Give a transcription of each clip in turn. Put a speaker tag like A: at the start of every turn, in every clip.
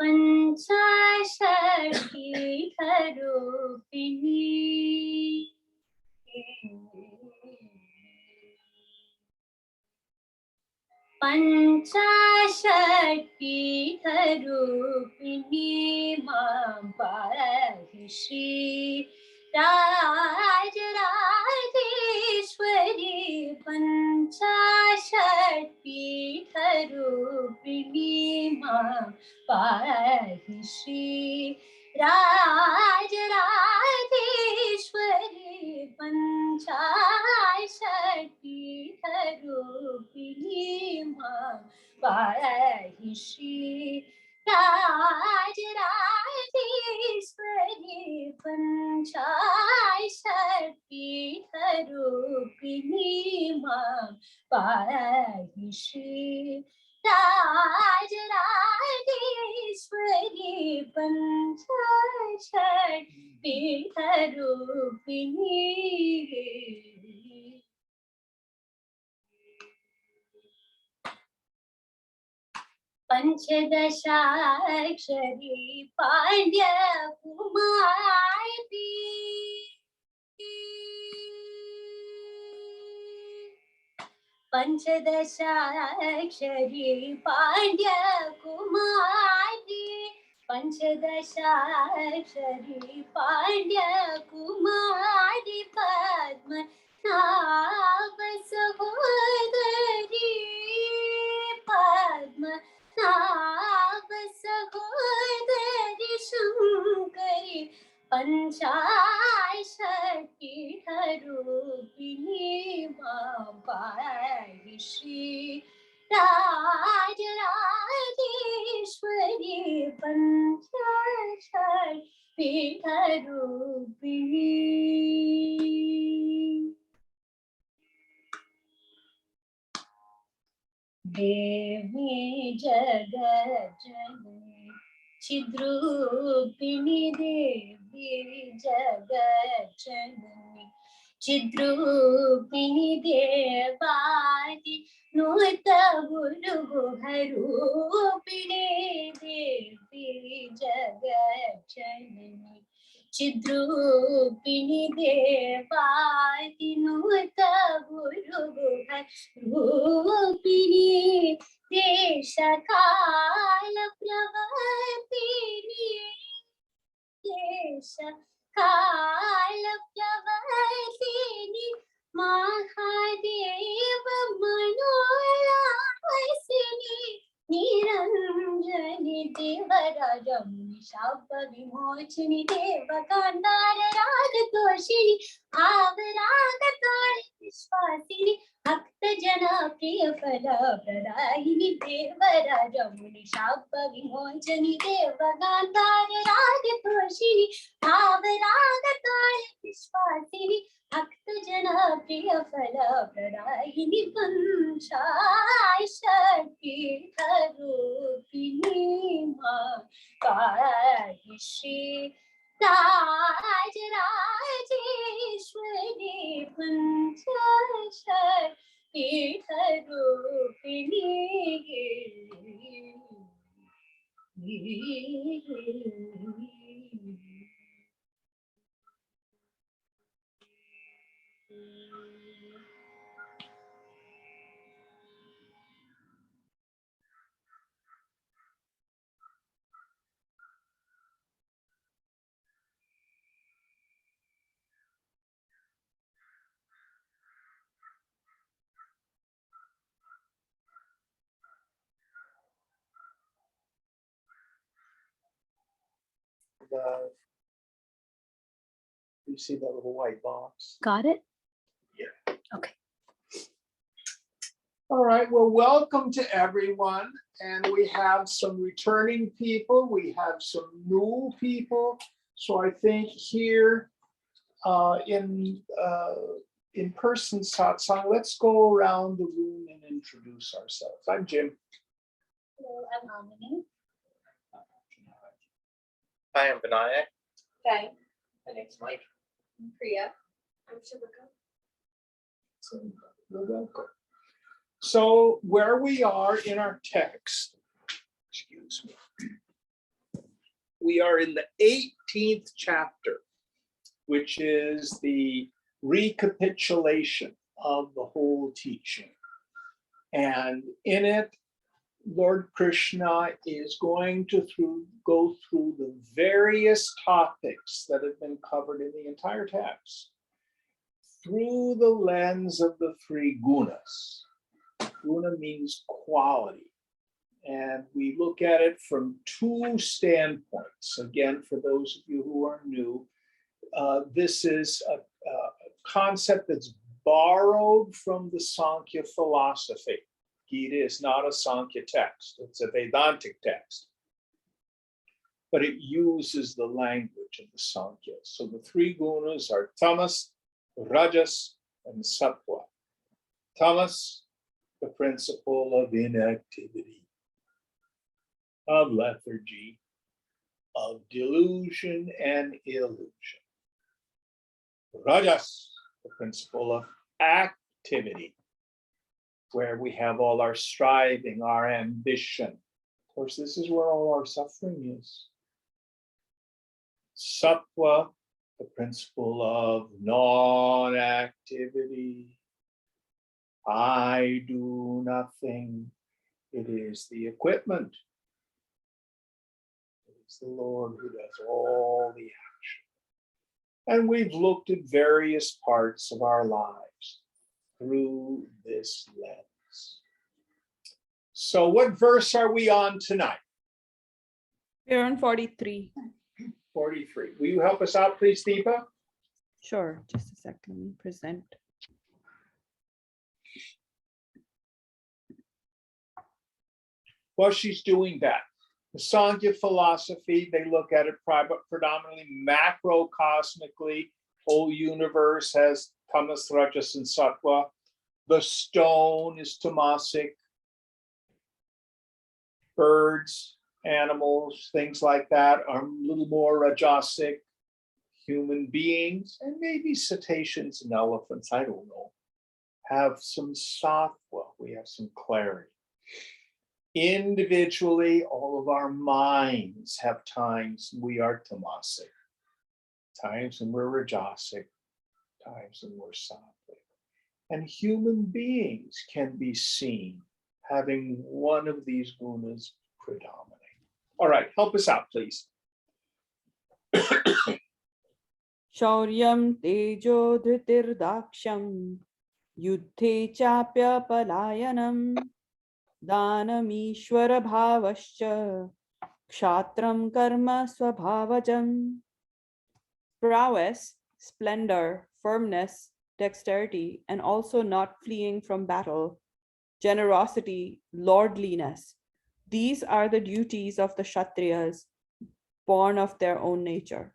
A: पंचाशत्पीठरूपिणी पंचाशत्पीठरूपिणी मां पाहि श्री राजराजेश्वरी पंचाशत्पीठरूपिणी मां पाहि श्री राजराजेश्वरी पंचाशत्पीठरूपिणी मां पाहि श्री राजराजेश्वरी पंचाशत्पीठरूपिणी मां पाहि श्री राजराजेश्वरी पंचाशत्पीठरूपिणी पंचदशाक्षरी पांड्यकुमारी पंचदशाक्षरी पांड्यकुमारी पंचदशाक्षरी पांड्यकुमारी पद्मनाभ सहोदरी पद्मनाभ सहोदरी शंकरी पंचाशत्पीठरूपिणी मां पाहि श्री राजराजेश्वरी पंचाशत्पीठरूपिणी देवी जगज्जननी चिद्रूपिणी देवी जगज्जननी चिद्रूपिणी देवादि नूतगुरुगुहरूपिणी देवी जगज्जननी चिद्रूपिणी देवादि नूतगुरुगुहरूपिणी देशकाल प्रवर्तिनी देशकाल प्रवर्तिनी महादेव मनोरासिनी निरंजनी देवराजमुनि शाप विमोचिनी देवकांतार रागतोषिणी आवरागतारि विश्वासिनी भक्त जना प्रिय फल प्रदायिनी देवराजमुनि शाप विमोचनी देवकांतार रागतोषिणी आवरागतारि विश्वासिनी भक्त जना प्रिय फल प्रदायिनी पंचाशत्पीठरूपिणी मां पाहि Shri Rajrajeshwari पंचाशत्पीठरूपिणी
B: You see that little white box?
A: Got it?
B: Yeah.
A: Okay.
B: All right. Well, welcome to everyone. And we have some returning people. We have some new people. So I think here in person satsang, let's go around the room and introduce ourselves. I'm Jim.
A: Hello, I'm Amini.
C: Hi, I'm Vinayak.
D: Okay.
C: My name's Mike.
D: I'm Priya. I'm Shivaka.
B: So you're welcome. So where we are in our text, excuse me, we are in the 18th chapter, which is the recapitulation of the whole teaching. And in it, Lord Krishna is going to go through the various topics that have been covered in the entire text through the lens of the three gunas. Guna means quality. And we look at it from two standpoints. Again, for those of you who are new, this is a concept that's borrowed from the Sankhya philosophy. Gita is not a Sankhya text, it's a Vedantic text. But it uses the language of the Sankhya. So the three gunas are tamas, rajas, and sattva. Tamas, the principle of inactivity, of lethargy, of delusion and illusion. Rajas, the principle of activity, where we have all our striving, our ambition. Of course, this is where all our suffering is. Sattva, the principle of non-activity. I do nothing. It is the equipment. It is the Lord who does all the action. And we've looked at various parts of our lives through this lens. So what verse are we on tonight?
D: We're on 43.
B: 43. Will you help us out, please, Deepa?
D: Sure, just a second. Let me present.
B: Well, she's doing that. The Sankhya philosophy, they look at it predominantly macrocosmically. Whole universe has tamas, rajas, and sattva. The stone is tamasic. Birds, animals, things like that are a little more rajasic. Human beings, and maybe cetaceans and elephants, I don't know, have some sattva. We have some clarity. Individually, all of our minds have times we are tamasic, times when we're rajasic, times when we're sattvic. And human beings can be seen having one of these gunas predominate. All right, help us out, please.
D: Shauryam tejo dhritir yuddhe chapya palayanam danamishwara bhavascha kshatram karma swabhavajam. Prowess, splendor, firmness, dexterity, and also not fleeing from battle, generosity, lordliness. These are the duties of the Kshatriyas, born of their own nature.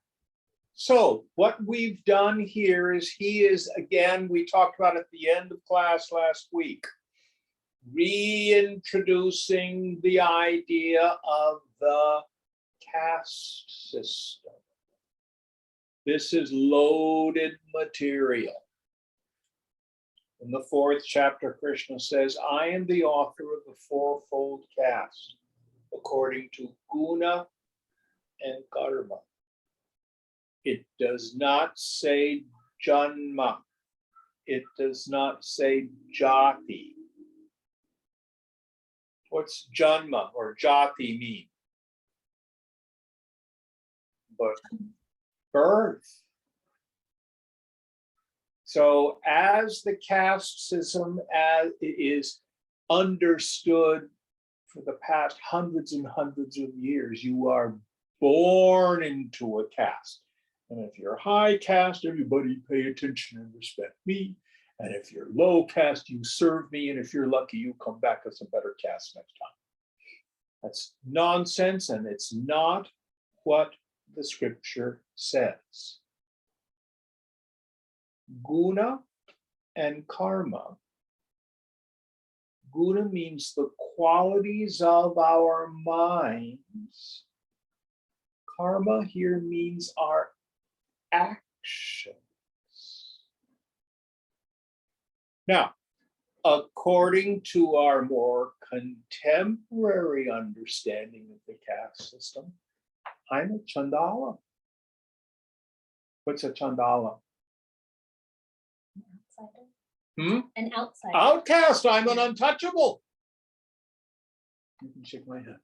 B: So what we've done here is again, we talked about at the end of class last week, reintroducing the idea of the caste system. This is loaded material. In the 4th chapter, Krishna says, I am the author of the fourfold caste, according to guna and karma. It does not say janma. It does not say jati. What's janma or jati mean? But birth. So as the caste system as it is understood for the past hundreds and hundreds of years, you are born into a caste. And if you're high caste, everybody pay attention and respect me. And if you're low caste, you serve me. And if you're lucky, you come back as a better caste next time. That's nonsense, and it's not what the scripture says. Guna and karma. Guna means the qualities of our minds. Karma here means our actions. Now, according to our more contemporary understanding of the caste system, I'm a Chandala. What's a Chandala?
A: Outsider.
B: Hmm?
A: An outsider.
B: Outcast. I'm an untouchable. You can shake my hand.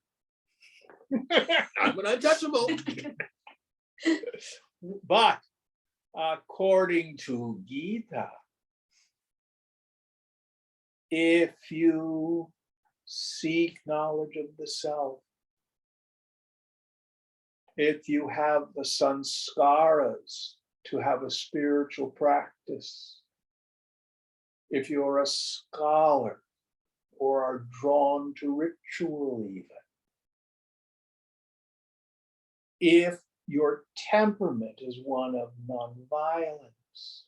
B: I'm an untouchable. But according to Gita, if you seek knowledge of the self, if you have the sanskaras to have a spiritual practice, if you're a scholar or are drawn to ritual even, if your temperament is one of nonviolence,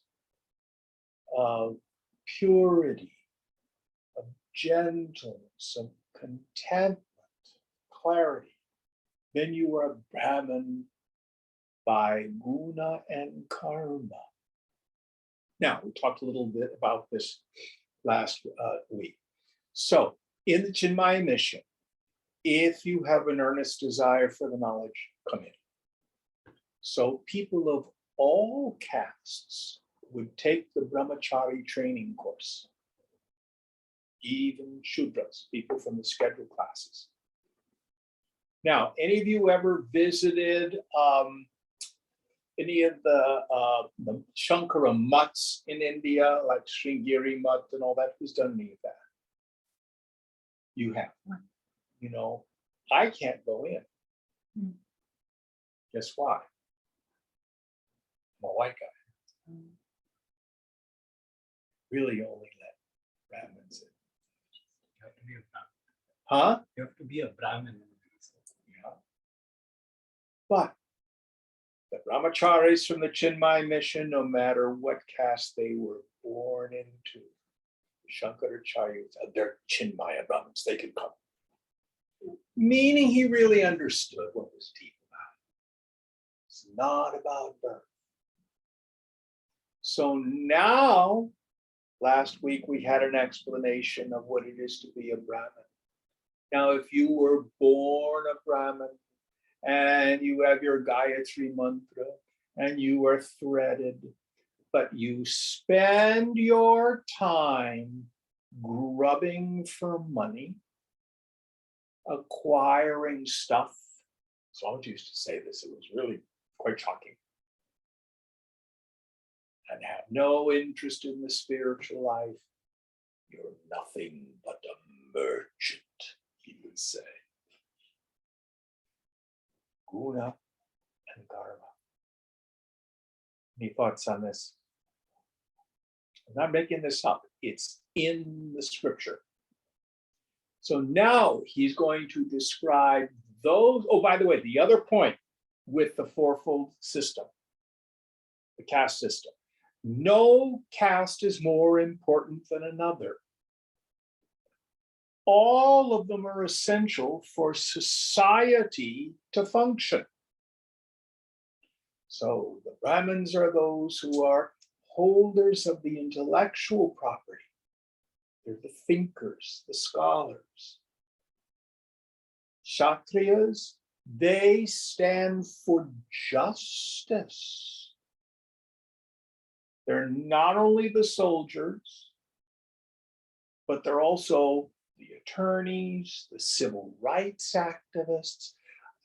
B: of purity, of gentleness, of contentment, clarity, then you are Brahman by guna and karma. Now, we talked a little bit about this last week. So, in the Chinmaya mission, if you have an earnest desire for the knowledge, come in. So, people of all castes would take the brahmachari training course, even Shudras, people from the scheduled classes. Now, any of you ever visited any of the Shankara mutts in India, like Sringeri Mutt and all that? Who's done any of that? You have. You know, I can't go in. Guess why? I'm a white guy. Really only let Brahmins in.
E: You have to be a Brahmin.
B: Huh?
E: You have to be a Brahmin.
B: Yeah. But the brahmacharis from the Chinmaya mission, no matter what caste they were born into, Shankaracharyas, they're Chinmaya Brahmins, they could come. Meaning he really understood what was deep about it. It's not about birth. So now, last week we had an explanation of what it is to be a Brahmin. Now, if you were born a Brahmin and you have your Gayatri mantra and you are threaded, but you spend your time grubbing for money, acquiring stuff. Swamiji used to say this, it was really quite shocking. And have no interest in the spiritual life, you're nothing but a merchant, he would say. Guna and karma. Any thoughts on this? I'm not making this up. It's in the scripture. So now he's going to describe those. Oh, by the way, the other point with the fourfold system, the caste system. No caste is more important than another. All of them are essential for society to function. So the Brahmins are those who are holders of the intellectual property. They're the thinkers, the scholars. Kshatriyas, they stand for justice. They're not only the soldiers, but they're also the attorneys, the civil rights activists.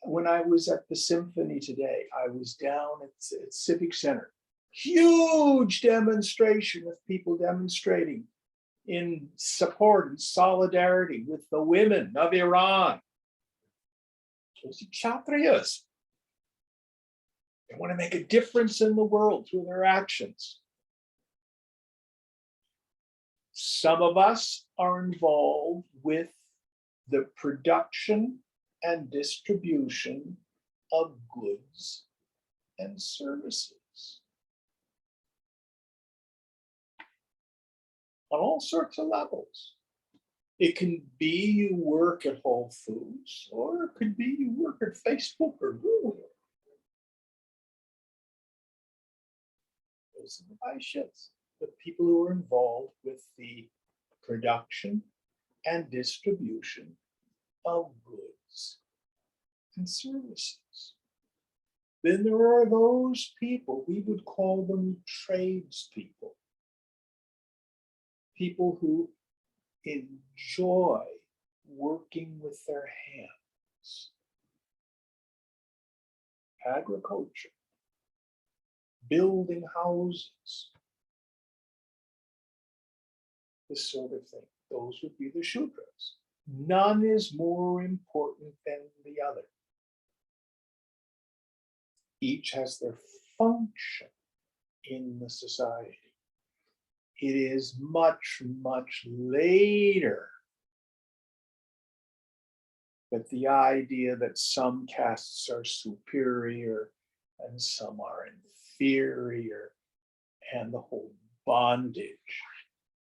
B: When I was at the symphony today, I was down at Civic Center. Huge demonstration of people demonstrating in support and solidarity with the women of Iran. Those are Kshatriyas. They want to make a difference in the world through their actions. Some of us are involved with the production and distribution of goods and services on all sorts of levels. It can be you work at Whole Foods, or it could be you work at Facebook or Google. Those are the Vaishyas, the people who are involved with the production and distribution of goods and services. Then there are those people, we would call them tradespeople, people who enjoy working with their hands. Agriculture, building houses, this sort of thing. Those would be the Shudras. None is more important than the other. Each has their function in the society. It is much, much later that the idea that some castes are superior and some are inferior, and the whole bondage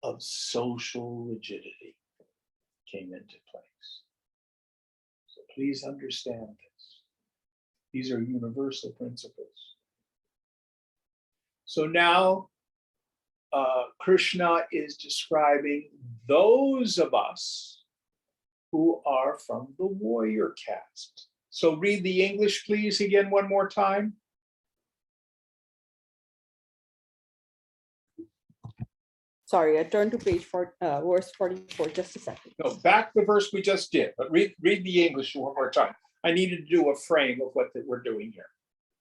B: of social rigidity came into place. So please understand this. These are universal principles. So now Krishna is describing those of us who are from the warrior caste. So read the English, please, again one more time.
D: Sorry, I turned to page verse 44, just a second.
B: No, back the verse we just did, but read the English one more time. I needed to do a frame of what we're doing here.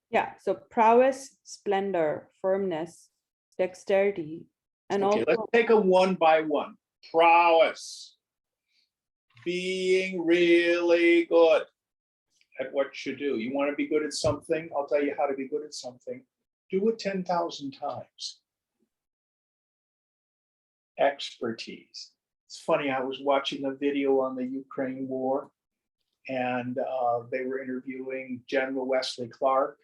D: Yeah, so prowess, splendor, firmness, dexterity, and
B: Okay, let's
D: also
B: take them one by one. Prowess. Being really good at what you do. You want to be good at something? I'll tell you how to be good at something. Do it 10,000 times. Expertise. It's funny, I was watching a video on the Ukraine war, and they were interviewing General Wesley Clark,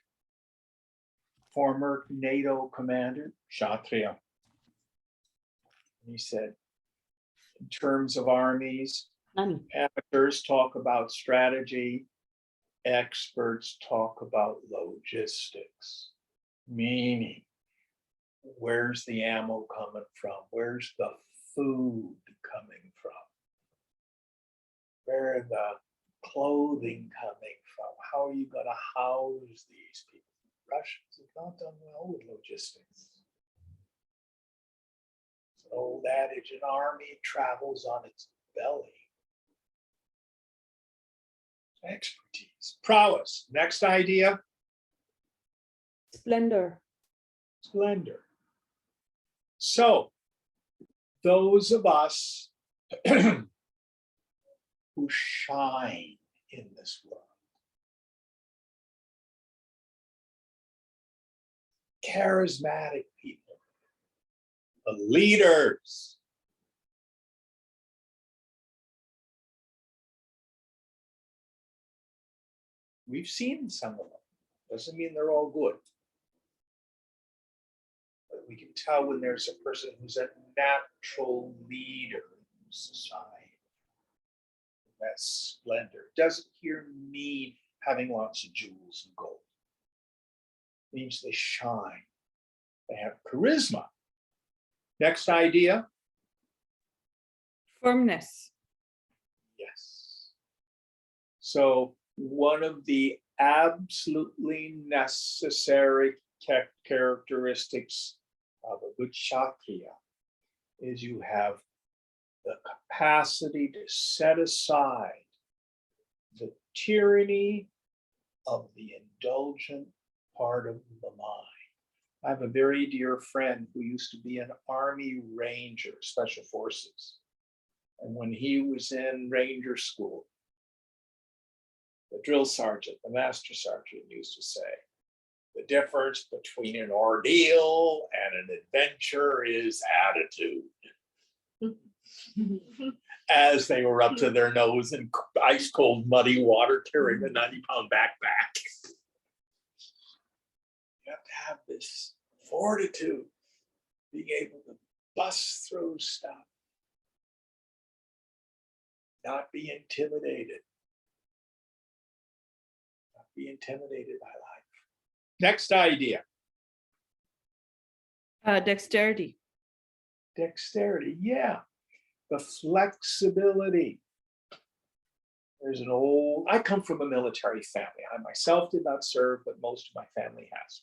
B: former NATO commander, Kshatriya. He said, in terms of armies, amateurs talk about strategy, experts talk about logistics, meaning where's the ammo coming from? Where's the food coming from? Where are the clothing coming from? How are you going to house these people? Russians have not done well with logistics. It's an old adage, an army travels on its belly. Expertise, prowess. Next idea.
D: splendor.
B: Splendor. So, those of us who shine in this world, charismatic people, the leaders, we've seen some of them. Doesn't mean they're all good. But we can tell when there's a person who's a natural leader in society. That's splendor. Doesn't here mean having lots of jewels and gold. It means they shine. They have charisma. Next idea.
D: Firmness.
B: Yes. So one of the absolutely necessary characteristics of a good Kshatriya is you have the capacity to set aside the tyranny of the indulgent part of the mind. I have a very dear friend who used to be an Army Ranger, Special Forces. And when he was in Ranger School, the drill sergeant, the master sergeant used to say, the difference between an ordeal and an adventure is attitude. As they were up to their nose in ice cold, muddy water, carrying a 90-pound backpack. You have to have this fortitude, being able to bust through stuff, not be intimidated. Not be intimidated by life. Next idea.
D: Dexterity.
B: Dexterity, yeah. the flexibility. There's an old, I come from a military family. I myself did not serve, but most of my family has.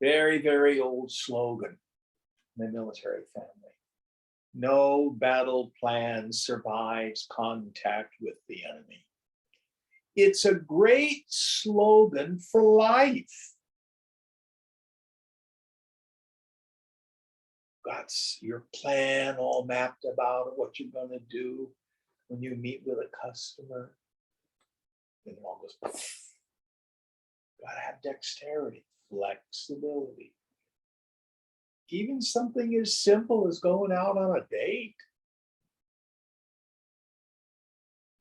B: Very, very old slogan in the military family. No battle plan survives contact with the enemy. It's a great slogan for life. Got your plan all mapped about what you're going to do when you meet with a customer. Then it all goes, got to have dexterity, flexibility. Even something as simple as going out on a date.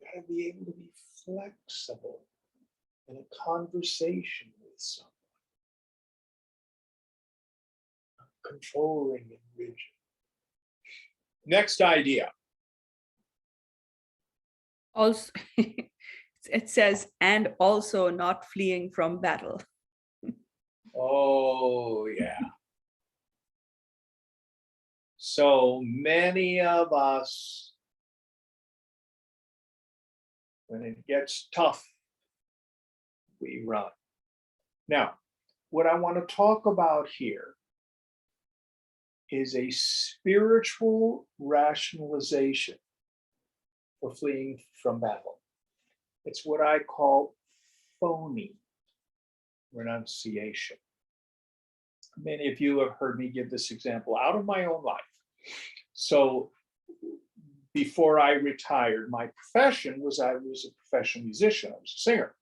B: Got to be able to be flexible in a conversation with someone. Controlling and rigid. Next idea.
D: Also, it says, and also not fleeing from battle.
B: Oh, yeah. So many of us, when it gets tough, we run. Now, what I want to talk about here is a spiritual rationalization for fleeing from battle. It's what I call phony renunciation. Many of you have heard me give this example out of my own life. So before I retired, my profession was I was a professional musician. I was a singer.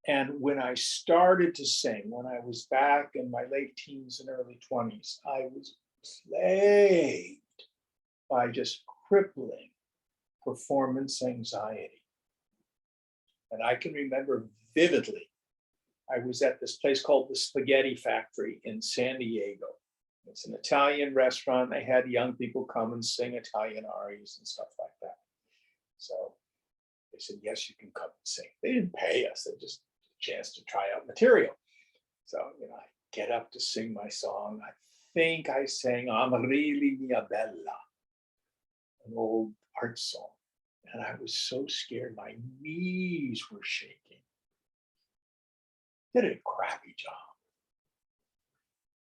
B: And when I started to sing, when I was back in my late teens and early 20s, I was plagued by just crippling performance anxiety. And I can remember vividly, I was at this place called the Spaghetti Factory in San Diego. It's an Italian restaurant. They had young people come and sing Italian arias and stuff like that. So they said, yes, you can come and sing. They didn't pay us. They just a chance to try out material. So, I get up to sing my song. I think I sang Amarili Mia Bella, an old art song. And I was so scared. My knees were shaking. Did a crappy job.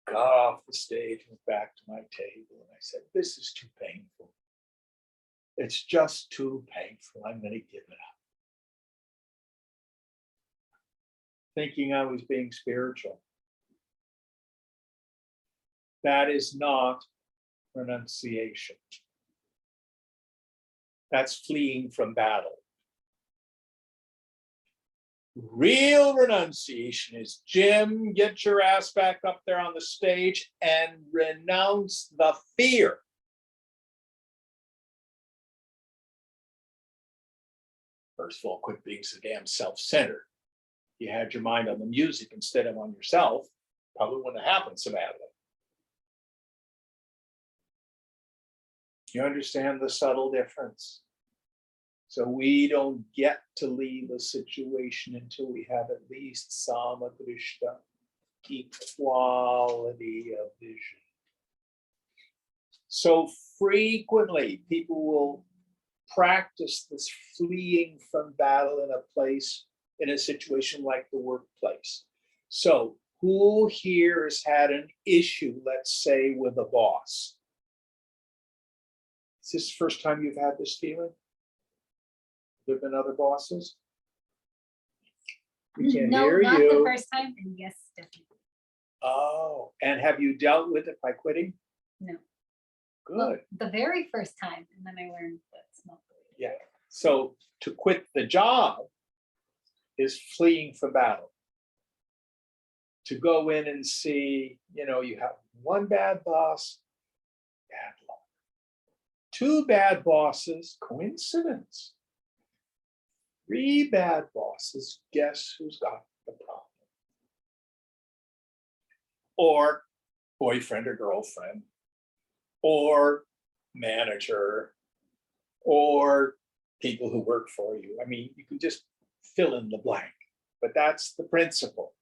B: Got off the stage, went back to my table, and I said, this is too painful. It's just too painful. I'm going to give it up. Thinking I was being spiritual. That is not renunciation. That's fleeing from battle. Real renunciation is, Jim, get your ass back up there on the stage and renounce the fear. First of all, quit being so damn self-centered. You had your mind on the music instead of on yourself, probably wouldn't have happened so badly. You understand the subtle difference? So we don't get to leave a situation until we have at least samadrishta, equality of vision. So frequently people will practice this fleeing from battle in a place, in a situation like the workplace. So who here has had an issue, let's say, with a boss? Is this the first time you've had this feeling? There have been other bosses? We can't
A: No,
B: hear
A: not
B: you.
A: the first time, and yes, definitely.
B: Oh, and have you dealt with it by quitting?
A: No.
B: Good.
A: Well, the very first time, and then I learned that's not the way.
B: Yeah. So to quit the job is fleeing from battle. To go in and see, you have one bad boss, bad luck. Two bad bosses, coincidence. Three bad bosses, guess who's got the problem? Or boyfriend or girlfriend, or manager, or people who work for you. I mean, you can just fill in the blank, but that's the principle.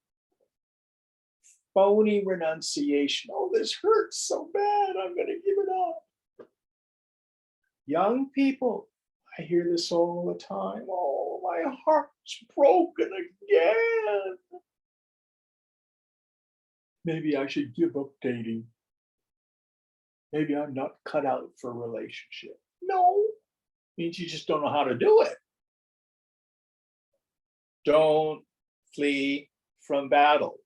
B: Phony renunciation. Oh, this hurts so bad, I'm going to give it up. Young people, I hear this all the time. Oh, my heart's broken again. Maybe I should give up dating. Maybe I'm not cut out for a relationship. No, means you just don't know how to do it. Don't flee from battle.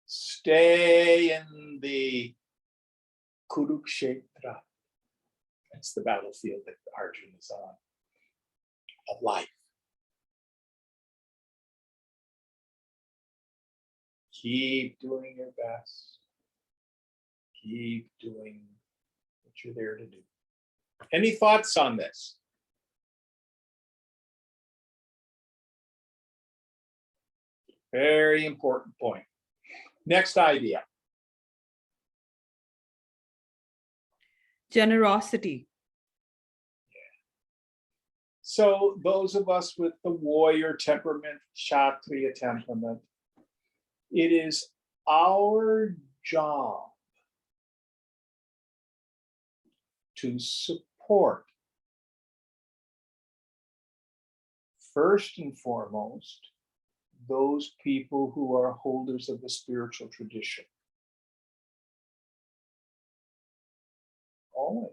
B: Stay in the Kurukshetra. That's the battlefield that Arjuna is on, of life. Keep doing your best. Keep doing what you're there to do. Any thoughts on this? Very important point. Next idea.
D: Generosity.
B: So those of us with the warrior temperament, Kshatriya temperament, it is our job to support, first and foremost, those people who are holders of the spiritual tradition. Always.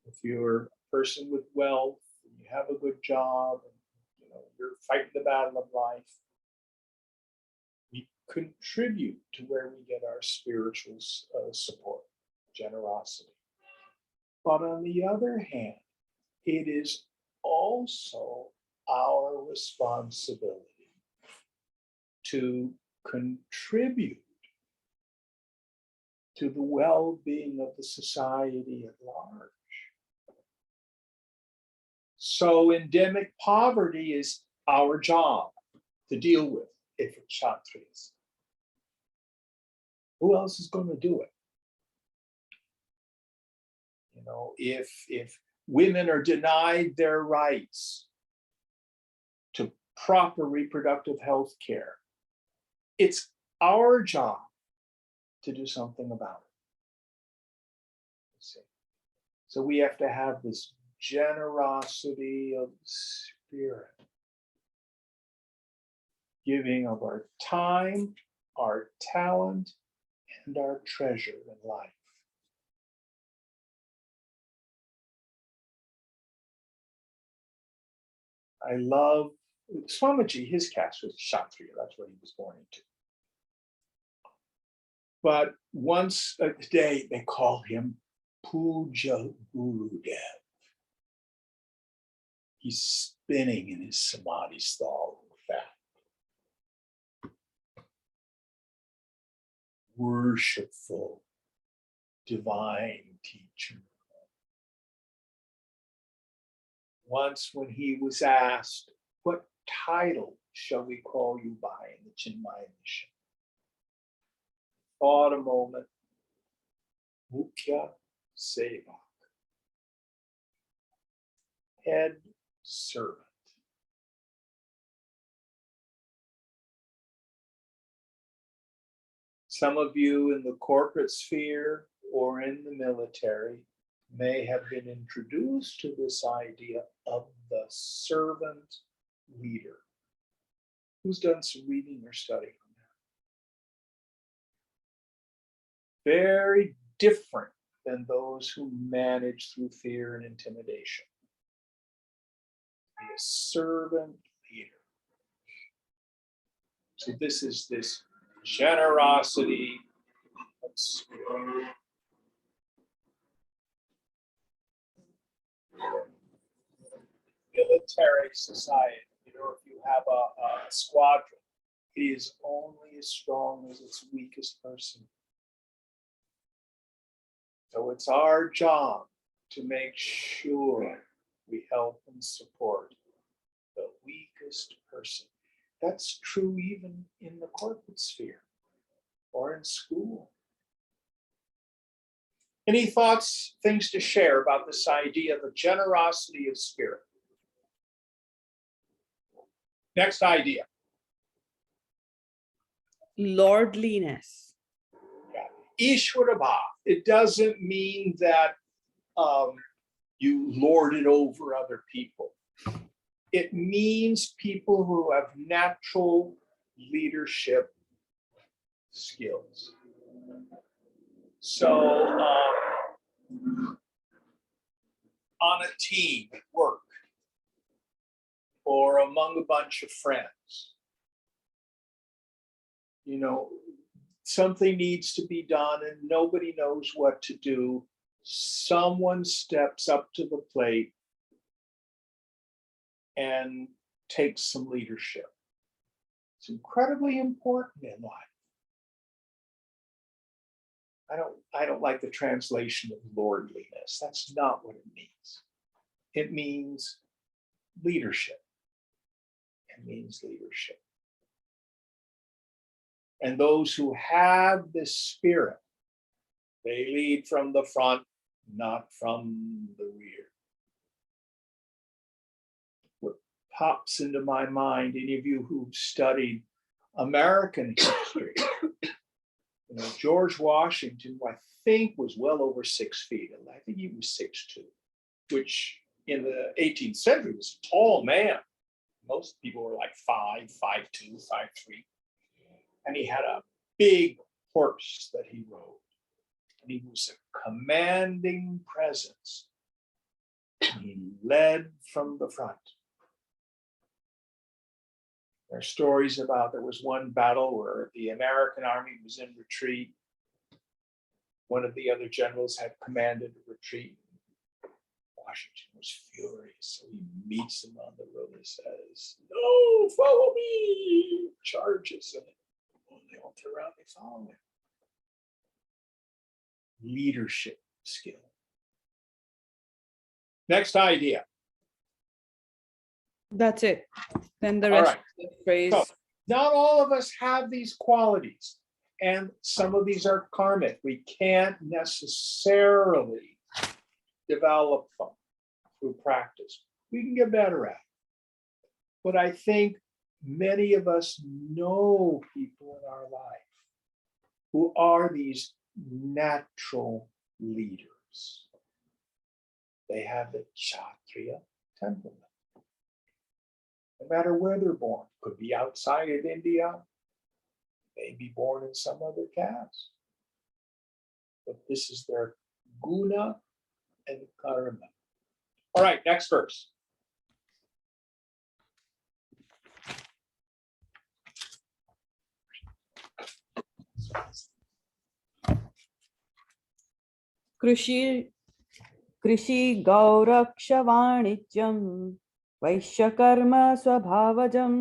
B: If you're a person with wealth, and you have a good job, and you're fighting the battle of life, we contribute to where we get our spiritual support, generosity. But on the other hand, it is also our responsibility to contribute to the well-being of the society at large. So endemic poverty is our job to deal with if it's Kshatriyas. Who else is going to do it? If women are denied their rights to proper reproductive health care, it's our job to do something about it. So we have to have this generosity of spirit, giving of our time, our talent, and our treasure in life. I love Swamiji, his caste was Kshatriya, that's what he was born into. But once a day, they call him Puja Gurudev. He's spinning in his samadhi stall with that. Worshipful, divine teacher. Once when he was asked, what title shall we call you by in the Chinmaya mission? Thought a moment, Mukhya Sevak, head servant. Some of you in the corporate sphere or in the military may have been introduced to this idea of the servant leader. Who's done some reading or studying on that? Very different than those who manage through fear and intimidation. Be a servant leader. So this is this generosity of spirit. Military society, if you have a squadron, it is only as strong as its weakest person. So it's our job to make sure we help and support the weakest person. That's true even in the corporate sphere or in school. Any thoughts, things to share about this idea of the generosity of spirit? Next idea.
D: Lordliness.
B: Ishwarabha. It doesn't mean that you lord it over other people. It means people who have natural leadership skills. So on a team at work or among a bunch of friends, you know, something needs to be done and nobody knows what to do. Someone steps up to the plate and takes some leadership. It's incredibly important in life. I don't like the translation of lordliness. That's not what it means. It means leadership. It means leadership. And those who have this spirit, they lead from the front, not from the rear. What pops into my mind, any of you who've studied American history, you know, George Washington, who I think was well over 6 feet, and I think he was 6'2", which in the 18th century was a tall man. Most people were like 5'2", 5'3". And he had a big horse that he rode. And he was a commanding presence. And he led from the front. There are stories about there was one battle where the American army was in retreat. One of the other generals had commanded a retreat. Washington was furious, so he meets him on the road and says, "No, follow me!" Charges, and they all turn around, they follow him. Leadership skill. Next idea.
D: That's it. Then the
B: All
D: rest
B: right.
D: of the phrase.
B: So not all of us have these qualities, and some of these are karmic. We can't necessarily develop them through practice. We can get better at it. But I think many of us know people in our life who are these natural leaders. They have the Kshatriya temperament. No matter where they're born, could be outside of India, may be born in some other caste. But this is their guna and karma. All right, next verse.
D: कृषि गौरक्ष वाणिज्यं वैश्यकर्म स्वभावजं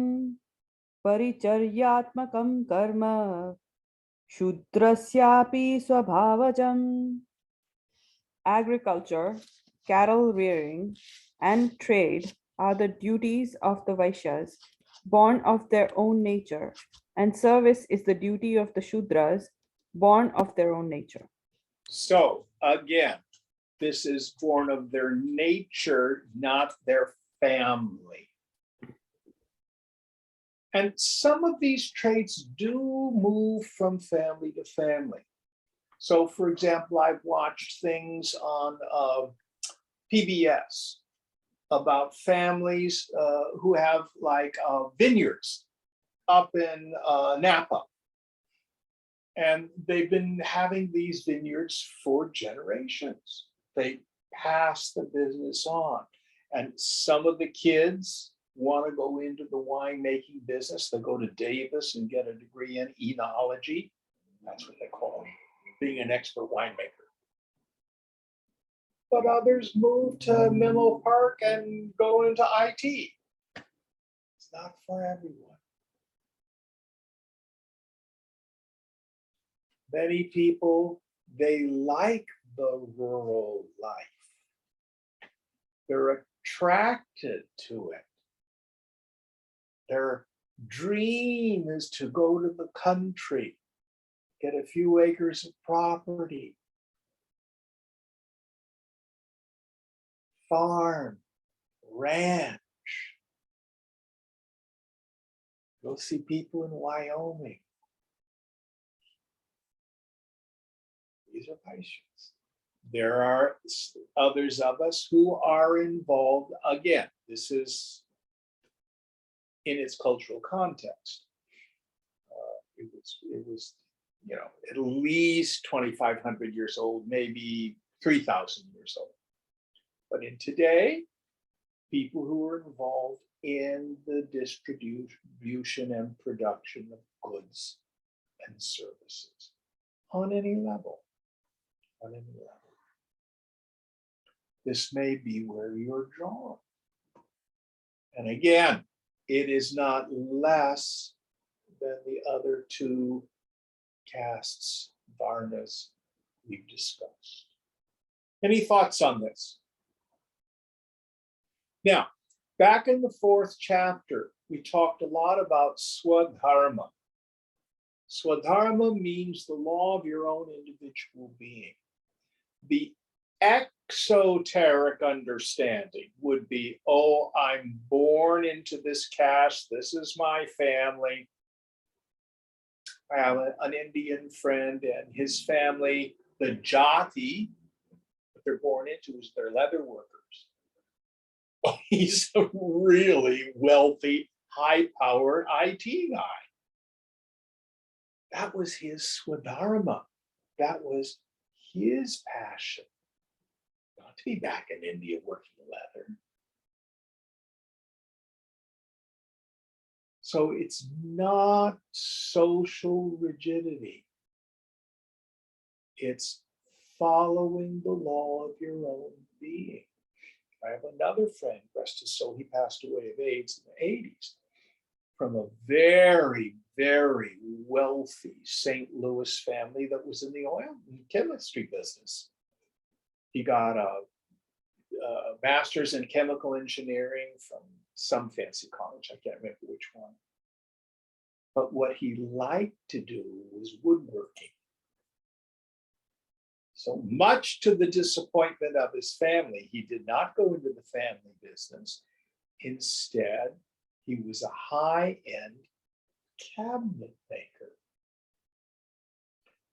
D: परिचर्यात्मकं कर्म शूद्रस्यापि स्वभावजम्. Agriculture, cattle rearing, and trade are the duties of the Vaishyas, born of their own nature, and service is the duty of the Shudras, born of their own nature.
B: So again, this is born of their nature, not their family. And some of these traits do move from family to family. So for example, I've watched things on PBS about families who have like vineyards up in Napa. And they've been having these vineyards for generations. They pass the business on. And some of the kids want to go into the winemaking business. They go to Davis and get a degree in enology. That's what they call it, being an expert winemaker. But others move to Menlo Park and go into IT. It's not for everyone. Many people, they like the rural life. They're attracted to it. Their dream is to go to the country, get a few acres of property, farm, ranch. You'll see people in Wyoming. These are Vaishyas. There are others of us who are involved. Again, this is in its cultural context. It was, at least 2,500 years old, maybe 3,000 years old. But in today, people who are involved in the distribution and production of goods and services on any level, This may be where you're drawn. And again, it is not less than the other two castes, varnas, we've discussed. Any thoughts on this? Now, back in the 4th chapter, we talked a lot about swadharma. Swadharma means the law of your own individual being. The exoteric understanding would be, oh, I'm born into this caste, this is my family. I have an Indian friend and his family, the jati that they're born into is their leather workers. Oh, he's a really wealthy, high-powered IT guy. That was his swadharma. That was his passion. Not to be back in India working leather. So it's not social rigidity. It's following the law of your own being. I have another friend, rest his soul, he passed away of AIDS in the 80s, from a very, very wealthy St. Louis family that was in the oil and chemistry business. He got a master's in chemical engineering from some fancy college, I can't remember which one. But what he liked to do was woodworking. So much to the disappointment of his family, he did not go into the family business. Instead, he was a high-end cabinet maker.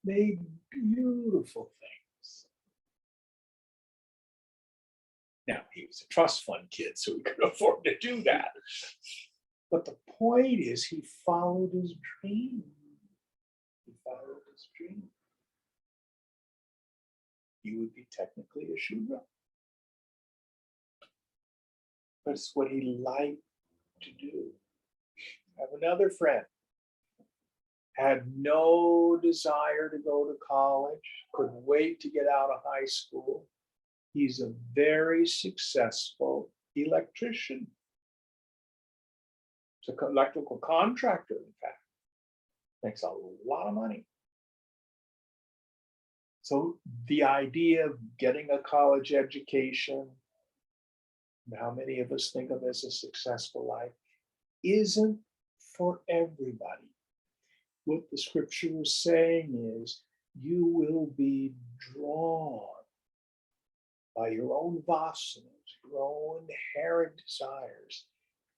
B: Made beautiful things. Now, he was a trust fund kid, so he could afford to do that. But the point is, he followed his dream. He followed his dream. He would be technically a Shudra. But it's what he liked to do. I have another friend, had no desire to go to college, couldn't wait to get out of high school. He's a very successful electrician. He's an electrical contractor, in fact. Makes a lot of money. So the idea of getting a college education, how many of us think of as a successful life, isn't for everybody. What the scripture is saying is, you will be drawn by your own vasanas, your own inherent desires,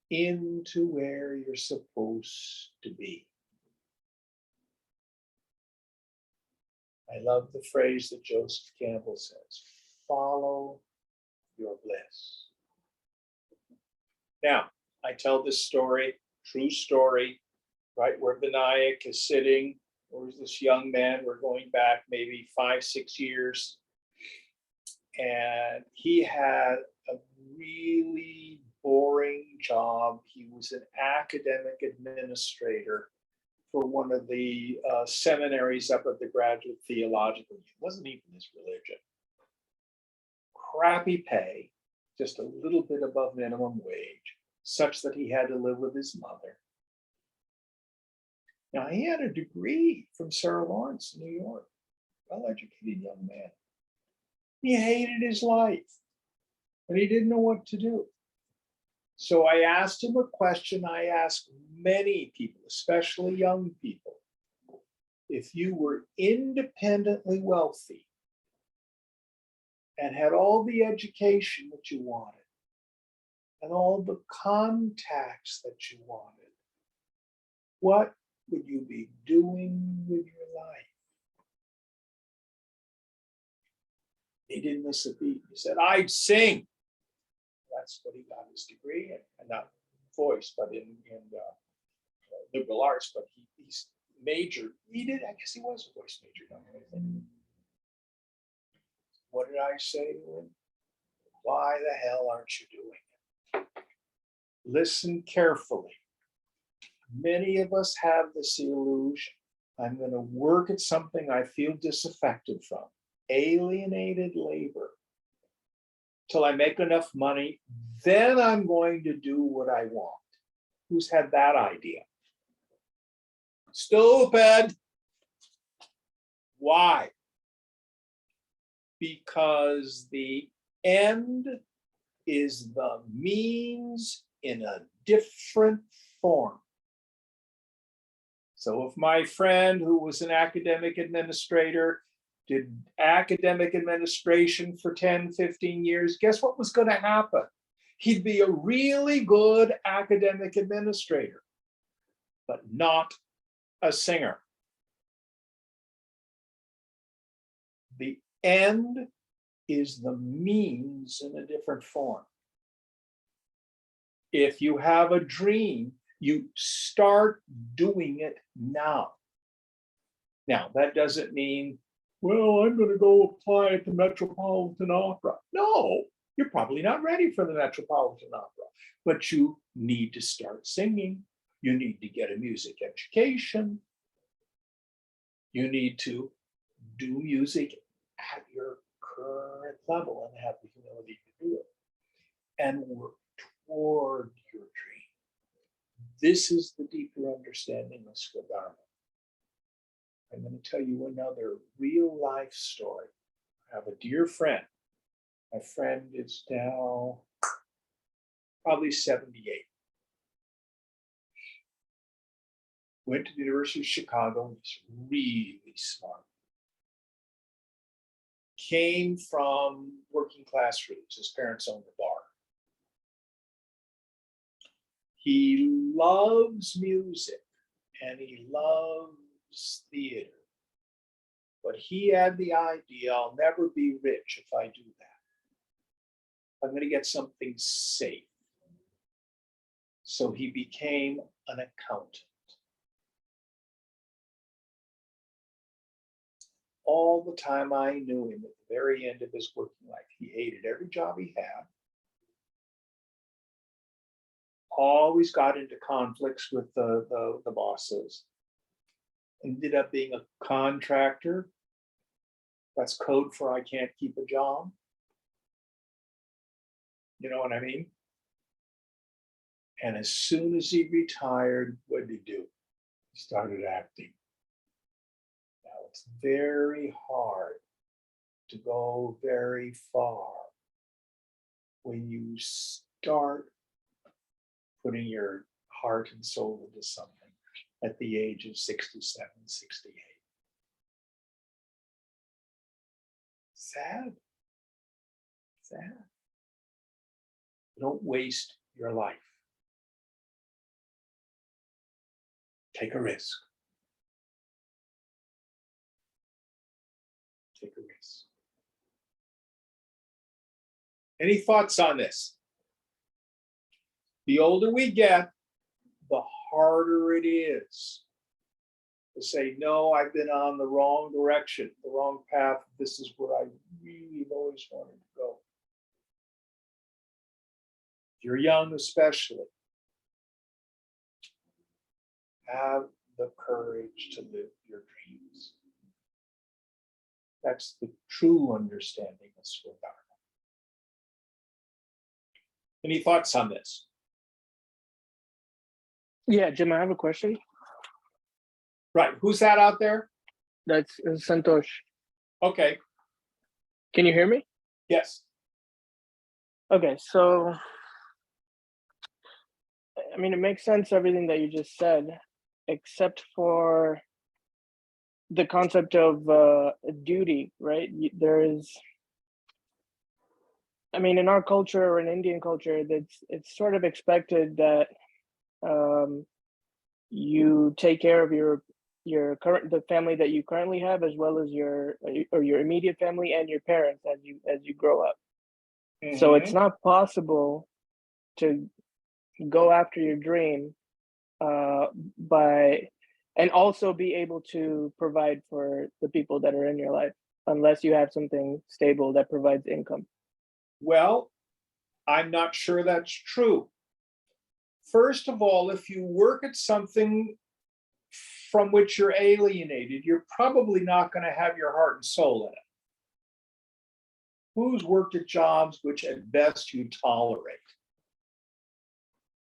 B: into where you're supposed to be. I love the phrase that Joseph Campbell says, follow your bliss. Now, I tell this story, true story, right where Vinayak is sitting, there's this young man, we're going back maybe 5-6 years, and he had a really boring job. He was an academic administrator for one of the seminaries up at the Graduate Theological. It wasn't even his religion. Crappy pay, just a little bit above minimum wage, such that he had to live with his mother. Now, he had a degree from Sarah Lawrence, New York, well-educated young man. He hated his life, and he didn't know what to do. So I asked him a question I ask many people, especially young people. If you were independently wealthy and had all the education that you wanted and all the contacts that you wanted, what would you be doing with your life? He didn't miss a beat. He said, I'd sing. That's what he got his degree in, and not voice, but in liberal arts. But he's majored. He did, I guess he was a voice major. Don't you think? What did I say to him? Why the hell aren't you doing it? Listen carefully. Many of us have this illusion. I'm going to work at something I feel disaffected from, alienated labor, till I make enough money. Then I'm going to do what I want. Who's had that idea? Stupid. Why? Because the end is the means in a different form. So if my friend who was an academic administrator did academic administration for 10, 15 years, guess what was going to happen? He'd be a really good academic administrator, but not a singer. The end is the means in a different form. If you have a dream, you start doing it now. Now, that doesn't mean, well, I'm going to go apply at the Metropolitan Opera. No, you're probably not ready for the Metropolitan Opera, but you need to start singing. You need to get a music education. You need to do music at your current level and have the humility to do it and work toward your dream. This is the deeper understanding of Swadharma. I'm going to tell you another real life story. I have a dear friend. My friend is now probably 78. Went to the University of Chicago. He's really smart. Came from working class roots. His parents owned a bar. He loves music and he loves theater. But he had the idea, I'll never be rich if I do that. I'm going to get something safe. So he became an accountant. All the time I knew him, at the very end of his working life, he hated every job he had. Always got into conflicts with the bosses. Ended up being a contractor. That's code for I can't keep a job. You know what I mean? And as soon as he retired, what did he do? He started acting. Now it's very hard to go very far when you start putting your heart and soul into something at the age of 67, 68. Sad. Sad. Don't waste your life. Take a risk. Take a risk. Any thoughts on this? The older we get, the harder it is to say, no, I've been on the wrong direction, the wrong path. This is where I really have always wanted to go. If you're young, especially, have the courage to live your dreams. That's the true understanding of Swadharma. Any thoughts on this?
F: Yeah, Jim, I have a question.
B: Right, who's that out there?
F: That's Santosh.
B: Okay,
F: Can you hear me?
B: yes.
F: Okay, so, I mean, it makes sense, everything that you just said, except for the concept of duty, right? There is, I mean, in our culture or in Indian culture, it's sort of expected that you take care of your the family that you currently have, as well as your immediate family and your parents as you grow up. So it's
B: Mhm.
F: not possible to go after your dream by and also be able to provide for the people that are in your life unless you have something stable that provides income.
B: Well, I'm not sure that's true. First of all, if you work at something from which you're alienated, you're probably not going to have your heart and soul in it. Who's worked at jobs which at best you tolerate?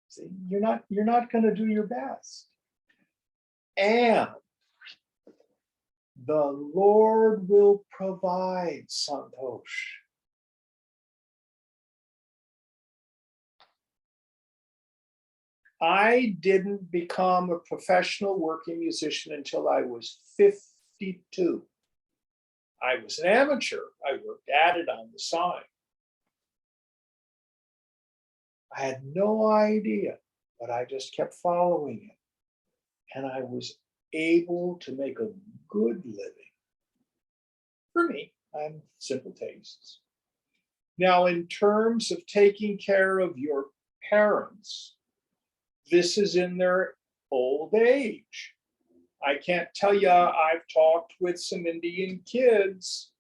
B: See, you're not going to do your best. And the Lord will provide, Santosh. I didn't become a professional working musician until I was 52. I was an amateur. I worked at it on the side. I had no idea, but I just kept following it. And I was able to make a good living. For me, I'm simple tastes. Now, in terms of taking care of your parents, this is in their old age. I can't tell you, I've talked with some Indian kids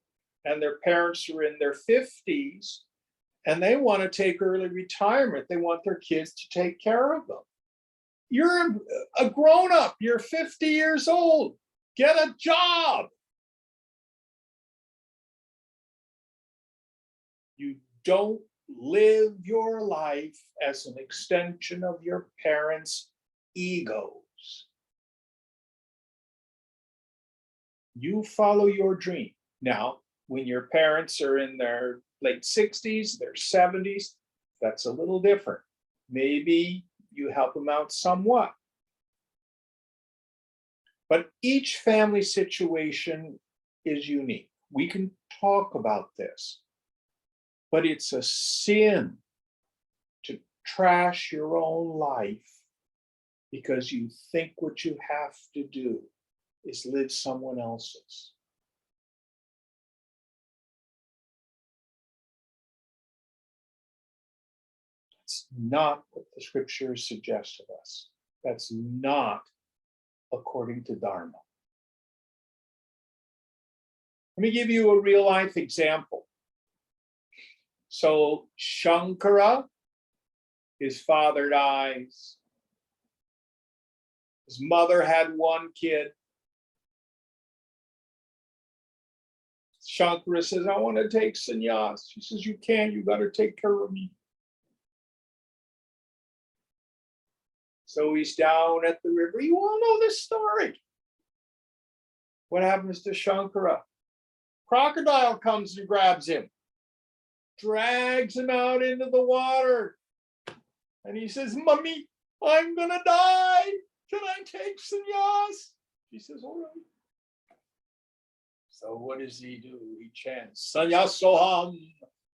B: and their parents are in their 50s and they want to take early retirement. They want their kids to take care of them. You're a grown up, you're 50 years old, get a job. You don't live your life as an extension of your parents' egos. You follow your dream. Now, when your parents are in their late 60s, their 70s, that's a little different. Maybe you help them out somewhat. But each family situation is unique. We can talk about this, but it's a sin to trash your own life because you think what you have to do is live someone else's. That's not what the scriptures suggest of us. That's not according to Dharma. Let me give you a real life example. So Shankara, his father dies. His mother had one kid. Shankara says, I want to take sannyas. She says, you can't, you got to take care of me. So he's down at the river. You all know this story. What happens to Shankara? Crocodile comes and grabs him, drags him out into the water. And he says, Mommy, I'm going to die. Can I take sannyas? She says, all right. So what does he do? He chants, Sannyasoham,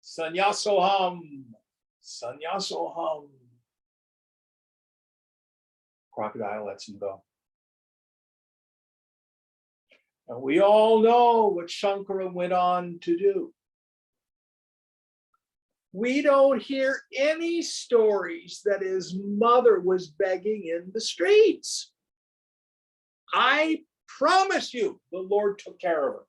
B: Sannyasoham, Sannyasoham. Crocodile lets him go. And we all know what Shankara went on to do. We don't hear any stories that his mother was begging in the streets. I promise you, the Lord took care of her.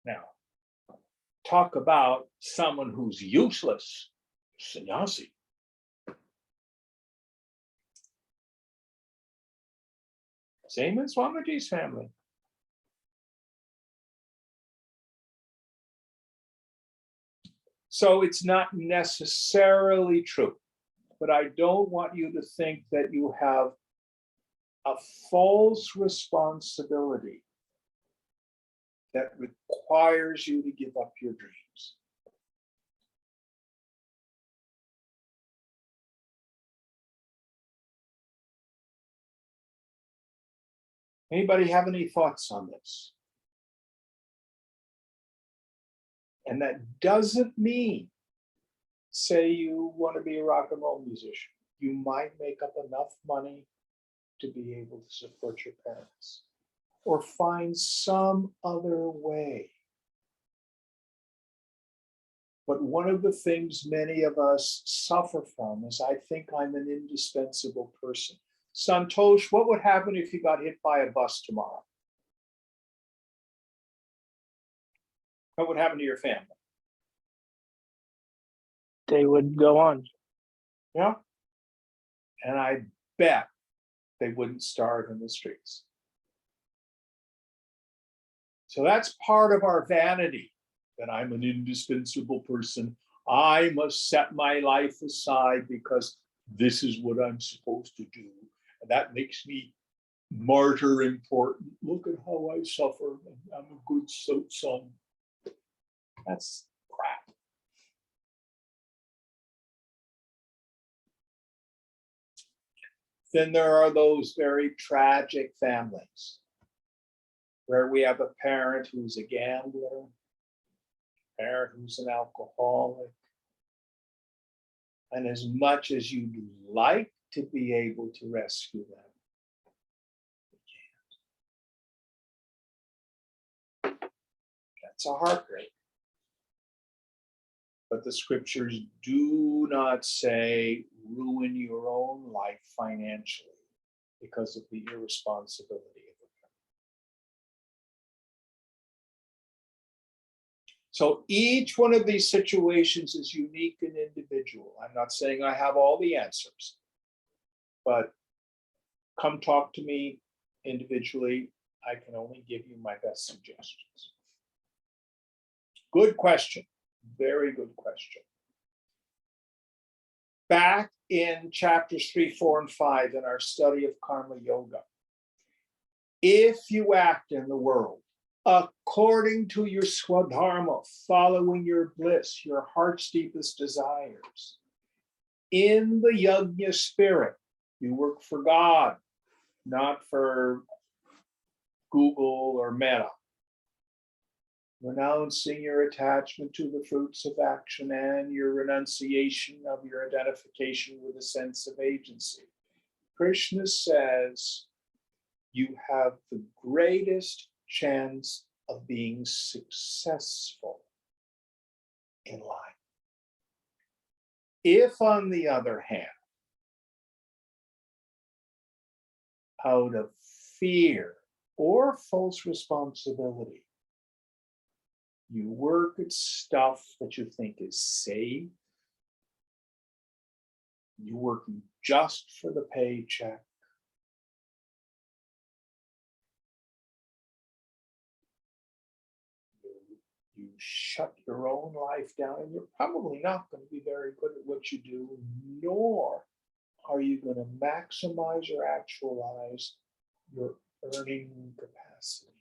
B: Now, talk about someone who's useless, sannyasi. Same as Swamiji's family. So it's not necessarily true, but I don't want you to think that you have a false responsibility that requires you to give up your dreams. Anybody have any thoughts on this? And that doesn't mean say you want to be a rock and roll musician. You might make up enough money to be able to support your parents or find some other way. But one of the things many of us suffer from is I think I'm an indispensable person. Santosh, what would happen if you got hit by a bus tomorrow? What would happen to your family?
F: They would go on.
B: Yeah. And I bet they wouldn't starve in the streets. So that's part of our vanity, that I'm an indispensable person. I must set my life aside because this is what I'm supposed to do. And that makes me martyr important. Look at how I suffer. I'm a good son. That's crap. Then there are those very tragic families where we have a parent who's a gambler, a parent who's an alcoholic. And as much as you'd like to be able to rescue them, you can't. That's a heartbreak. But the scriptures do not say ruin your own life financially because of the irresponsibility of the parent. So each one of these situations is unique and individual. I'm not saying I have all the answers, but come talk to me individually. I can only give you my best suggestions. Good question. Very good question. Back in chapters 3, 4, and 5 in our study of karma yoga, if you act in the world according to your swadharma, following your bliss, your heart's deepest desires, in the yajna spirit, you work for God, not for Google or Meta. Renouncing your attachment to the fruits of action and your renunciation of your identification with a sense of agency. Krishna says you have the greatest chance of being successful in life. If, on the other hand, out of fear or false responsibility, you work at stuff that you think is safe, you're working just for the paycheck, you shut your own life down, and you're probably not going to be very good at what you do, nor are you going to maximize or actualize your earning capacity.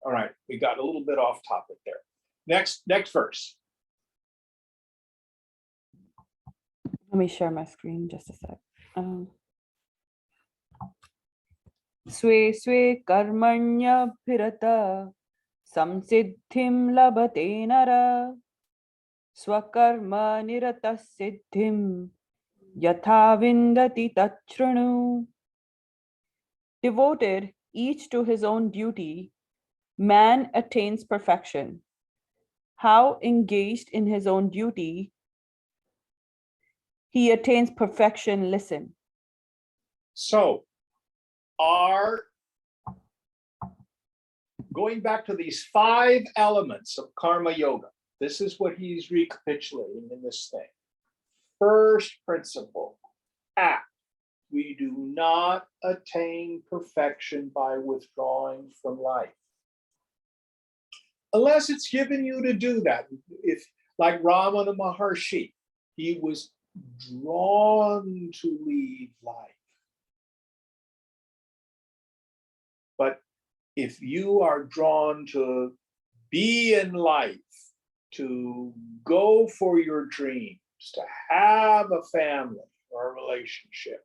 B: All right, we got a little bit off topic there. Next verse.
D: Let me share my screen just a sec. Swe swe karmanya bhirata samsiddhim labhate nara swakarma nirata siddhim yatha vindati tachranu. Devoted each to his own duty, man attains perfection. How engaged in his own duty, he attains perfection. Listen.
B: So, going back to these 5 elements of karma yoga, this is what he's recapitulating in this thing. First principle, act. We do not attain perfection by withdrawing from life. Unless it's given you to do that. If, like Ramana Maharshi, he was drawn to leave life. But if you are drawn to be in life, to go for your dreams, to have a family or a relationship,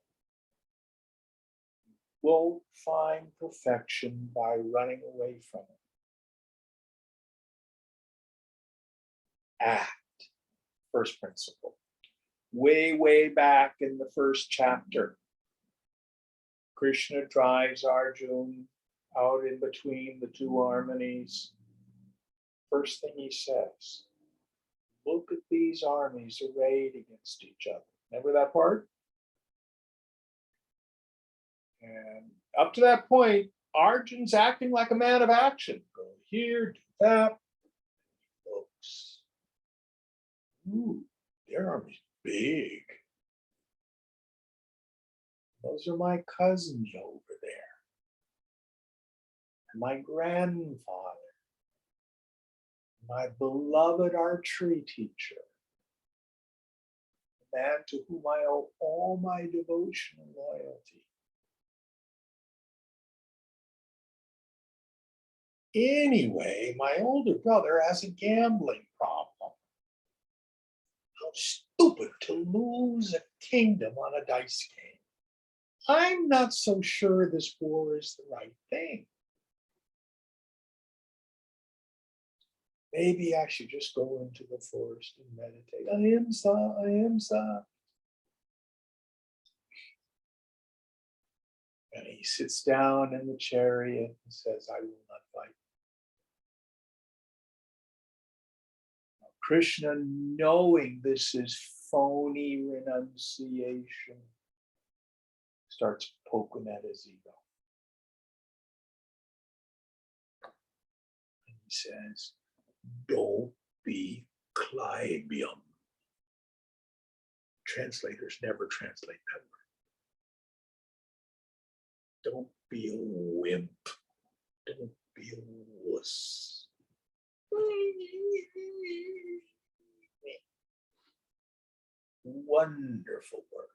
B: you will find perfection by running away from it. act. First principle. Way back in the first chapter, Krishna drives Arjuna out in between the two armies. First thing he says, look at these armies arrayed against each other. Remember that part? And up to that point, Arjun's acting like a man of action. Go here, do that. He looks. Ooh, their army's big. Those are my cousins over there. And my grandfather. My beloved archery teacher. The man to whom I owe all my devotion and loyalty. Anyway, my older brother has a gambling problem. How stupid to lose a kingdom on a dice game. I'm not so sure this war is the right thing. Maybe I should just go into the forest and meditate. Ahimsa, ahimsa. And he sits down in the chariot and says, I will not fight. Krishna, knowing this is phony renunciation, starts poking at his ego. And he says, don't be Clybium. Translators never translate that word. Don't be a wimp. Don't be a wuss. Wonderful word.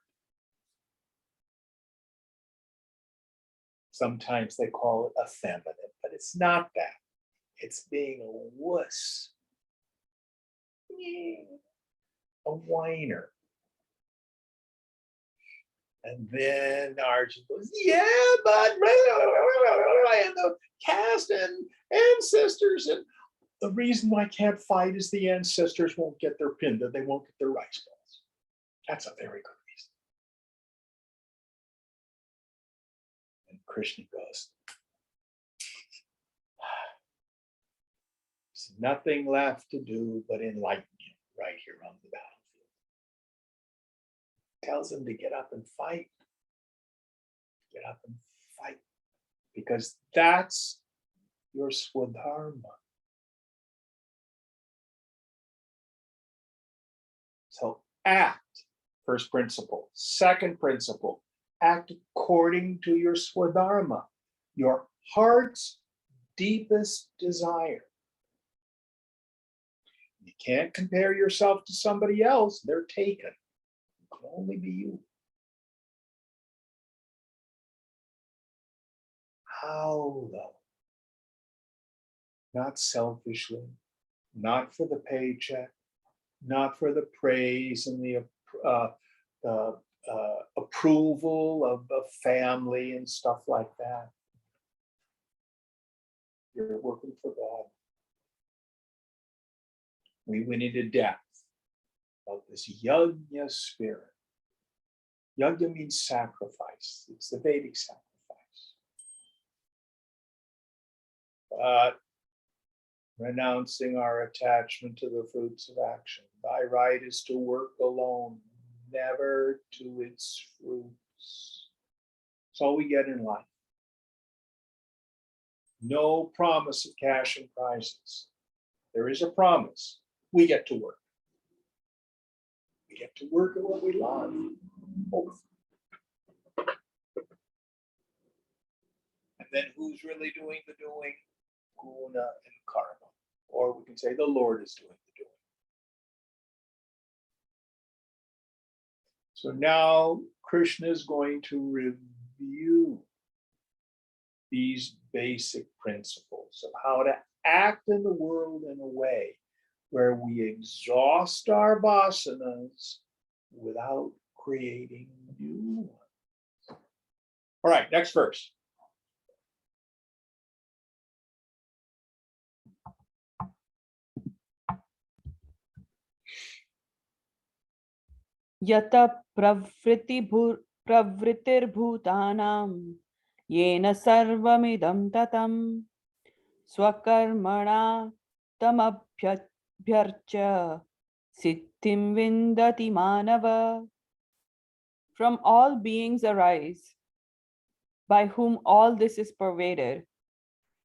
B: Sometimes they call it effeminate, but it's not that. It's being a wuss, a whiner. And then Arjun goes, yeah, but and the caste and ancestors, and the reason I can't fight is the ancestors won't get their pinda, they won't get their rice balls. That's a very good reason. And Krishna goes, there's nothing left to do but enlighten you right here on the battlefield. Tells him to get up and fight. Get up and fight. Because that's your swadharma. So act, first principle. Second principle, act according to your swadharma, your heart's deepest desire. You can't compare yourself to somebody else, they're taken. It can only be you. How though? Not selfishly, not for the paycheck, not for the praise and the approval of the family and stuff like that. You're working for God. We went into depth of this yajna spirit. Yajna means sacrifice. It's the Vedic sacrifice. But renouncing our attachment to the fruits of action. Thy right is to work alone, never to its fruits. That's all we get in life. No promise of cash and prizes. There is a promise. We get to work. We get to work at what we love. Oh. And then who's really doing the doing? Guna and karma. Or we can say the Lord is doing the doing. So now Krishna is going to review these basic principles of how to act in the world in a way where we exhaust our vasanas without creating new ones. All right, next verse.
D: Yata pravritir bhutanam yena sarvamidam tatam swakarmana tamabhyarcha siddhim vindati manava. From all beings arise, by whom all this is pervaded.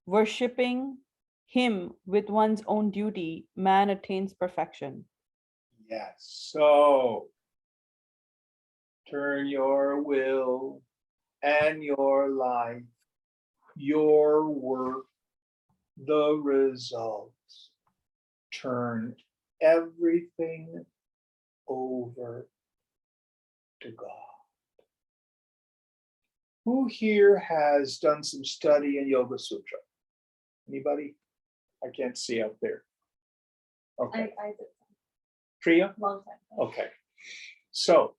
D: Worshipping him with one's own duty, man attains perfection.
B: Yes. So turn your will and your life, your work, the results. Turn everything over to God. Who here has done some study in Yoga Sutra? Anybody? I can't see out there. Okay.
A: I did
B: Priya?
A: some long time ago.
B: Okay. So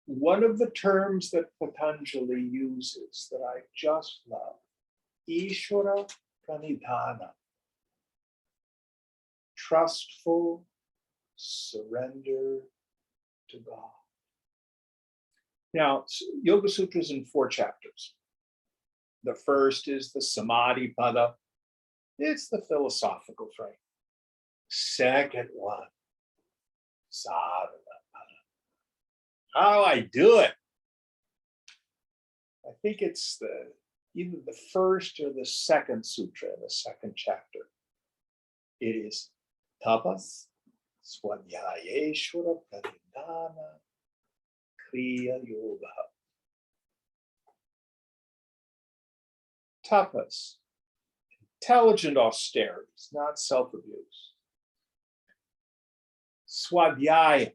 B: one of the terms that Patanjali uses that I just love, Ishvara Pranidhana, trustful surrender to God. Now, Yoga Sutra is in 4 chapters. The first is the Samadhi Pada. It's the philosophical frame. Second one, Sadhana Pada. How do I do it? I think it's either the first or the second sutra, the second chapter. It is tapas, swadhyayeshvara pranidhana, kriya yoga. Tapas, intelligent austerities, not self-abuse. Swadhyaya.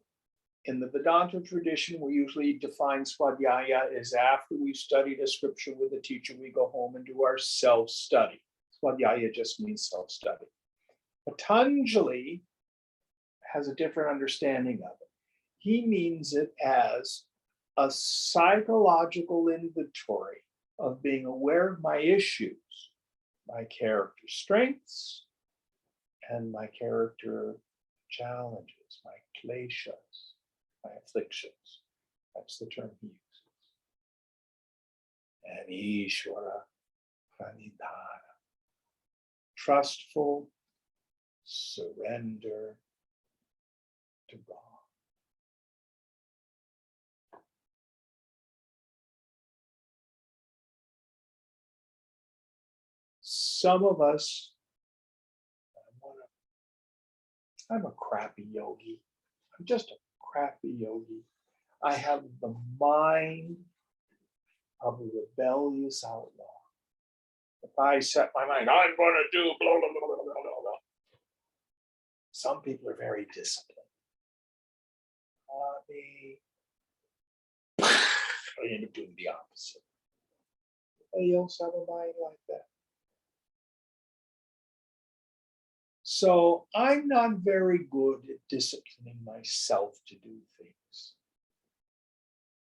B: In the Vedanta tradition, we usually define swadhyaya as after we've studied a scripture with a teacher, we go home and do our self-study. Swadhyaya just means self-study. Patanjali has a different understanding of it. He means it as a psychological inventory of being aware of my issues, my character strengths, and my character challenges, my kleshas, my afflictions. That's the term he uses. And Ishvara Pranidhana, trustful surrender to God. Some of us, I'm a crappy yogi. I'm just a crappy yogi. I have the mind of a rebellious outlaw. If I set my mind, I'm going to do blah, blah, blah, blah, blah, blah. Some people are very disciplined. I end up doing the opposite. Anybody else have a mind like that? So I'm not very good at disciplining myself to do things.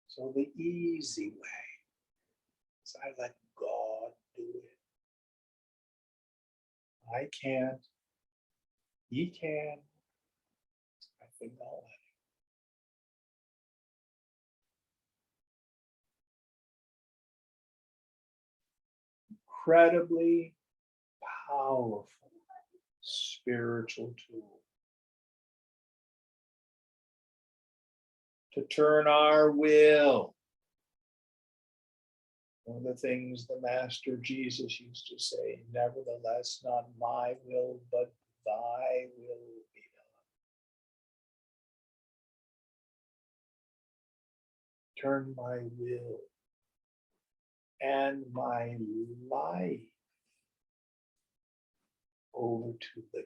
B: So the easy way is I let God do it. I can't. He can. I think I'll let him. Incredibly powerful spiritual tool to turn our will. One of the things the Master Jesus used to say, nevertheless, not my will, but thy will be done. Turn my will and my life over to the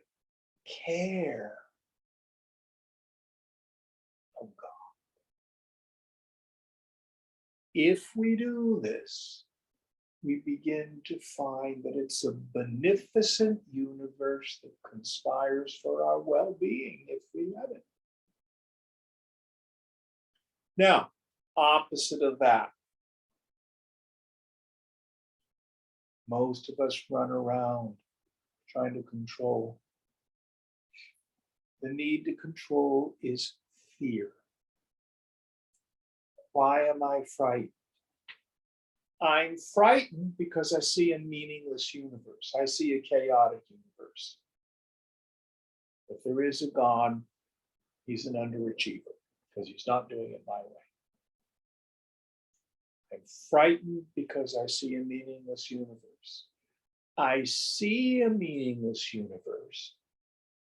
B: care of God. If we do this, we begin to find that it's a beneficent universe that conspires for our well-being if we let it. Now, opposite of that, most of us run around trying to control. The need to control is fear. Why am I frightened? I'm frightened because I see a meaningless universe. I see a chaotic universe. If there is a God, he's an underachiever because he's not doing it my way. I'm frightened because I see a meaningless universe. I see a meaningless universe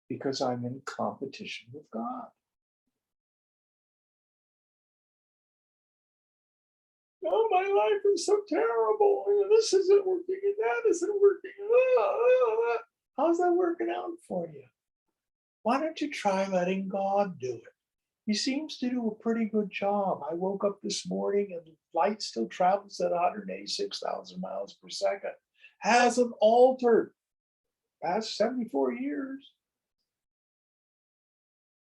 B: because I'm in competition with God. Oh, my life is so terrible. This isn't working and that isn't working. How's that working out for you? Why don't you try letting God do it? He seems to do a pretty good job. I woke up this morning and light still travels at 186,000 miles per second. Hasn't altered. Past 74 years.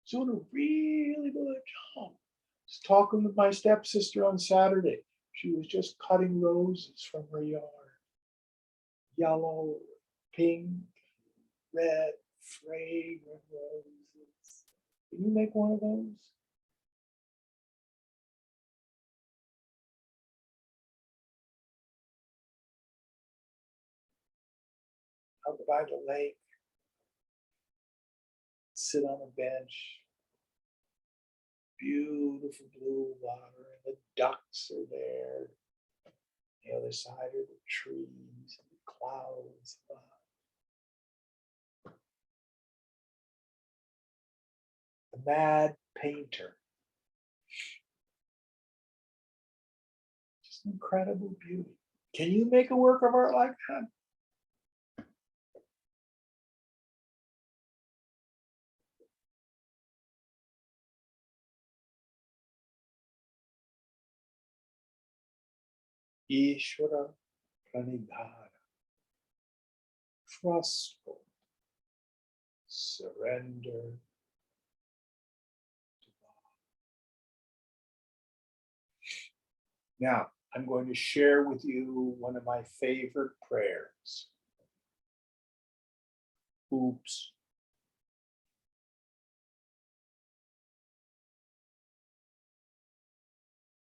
B: He's doing a really good job. I was talking with my stepsister on Saturday. She was just cutting roses from her yard. Yellow, pink, red, fragrant roses. Can you make one of those? Out by the lake, sit on a bench. Beautiful blue water, and the ducks are there. The other side are the trees and the clouds above. The mad painter. Just incredible beauty. Can you make a work of art like that? Ishvara Pranidhara. Trustful. Surrender to God. Now, I'm going to share with you one of my favorite prayers. Oops.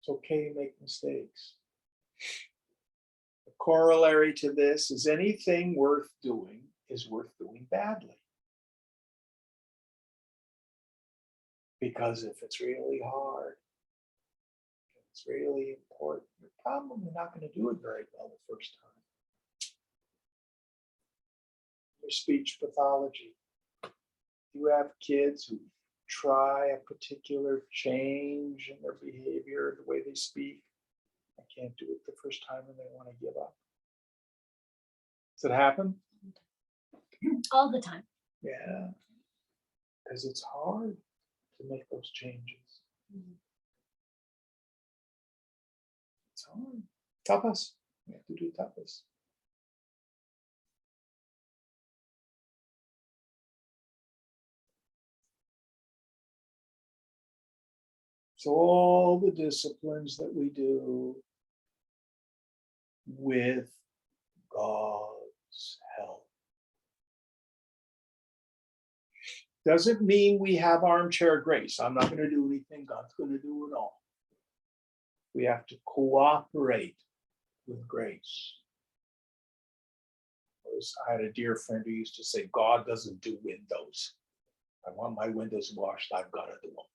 B: It's okay to make mistakes. The corollary to this is anything worth doing is worth doing badly. Because if it's really hard, if it's really important, you're probably not going to do it very well the first time. Your speech pathology. You have kids who try a particular change in their behavior, the way they speak. I can't do it the first time and they want to give up. Does it happen?
A: All the time.
B: Yeah. Because it's hard to make those changes. It's hard. Tapas. We have to do tapas. So all the disciplines that we do with God's help. Doesn't mean we have armchair grace. I'm not going to do anything. God's going to do it all. We have to cooperate with grace. I had a dear friend who used to say, God doesn't do windows. I want my windows washed. I've got to do them.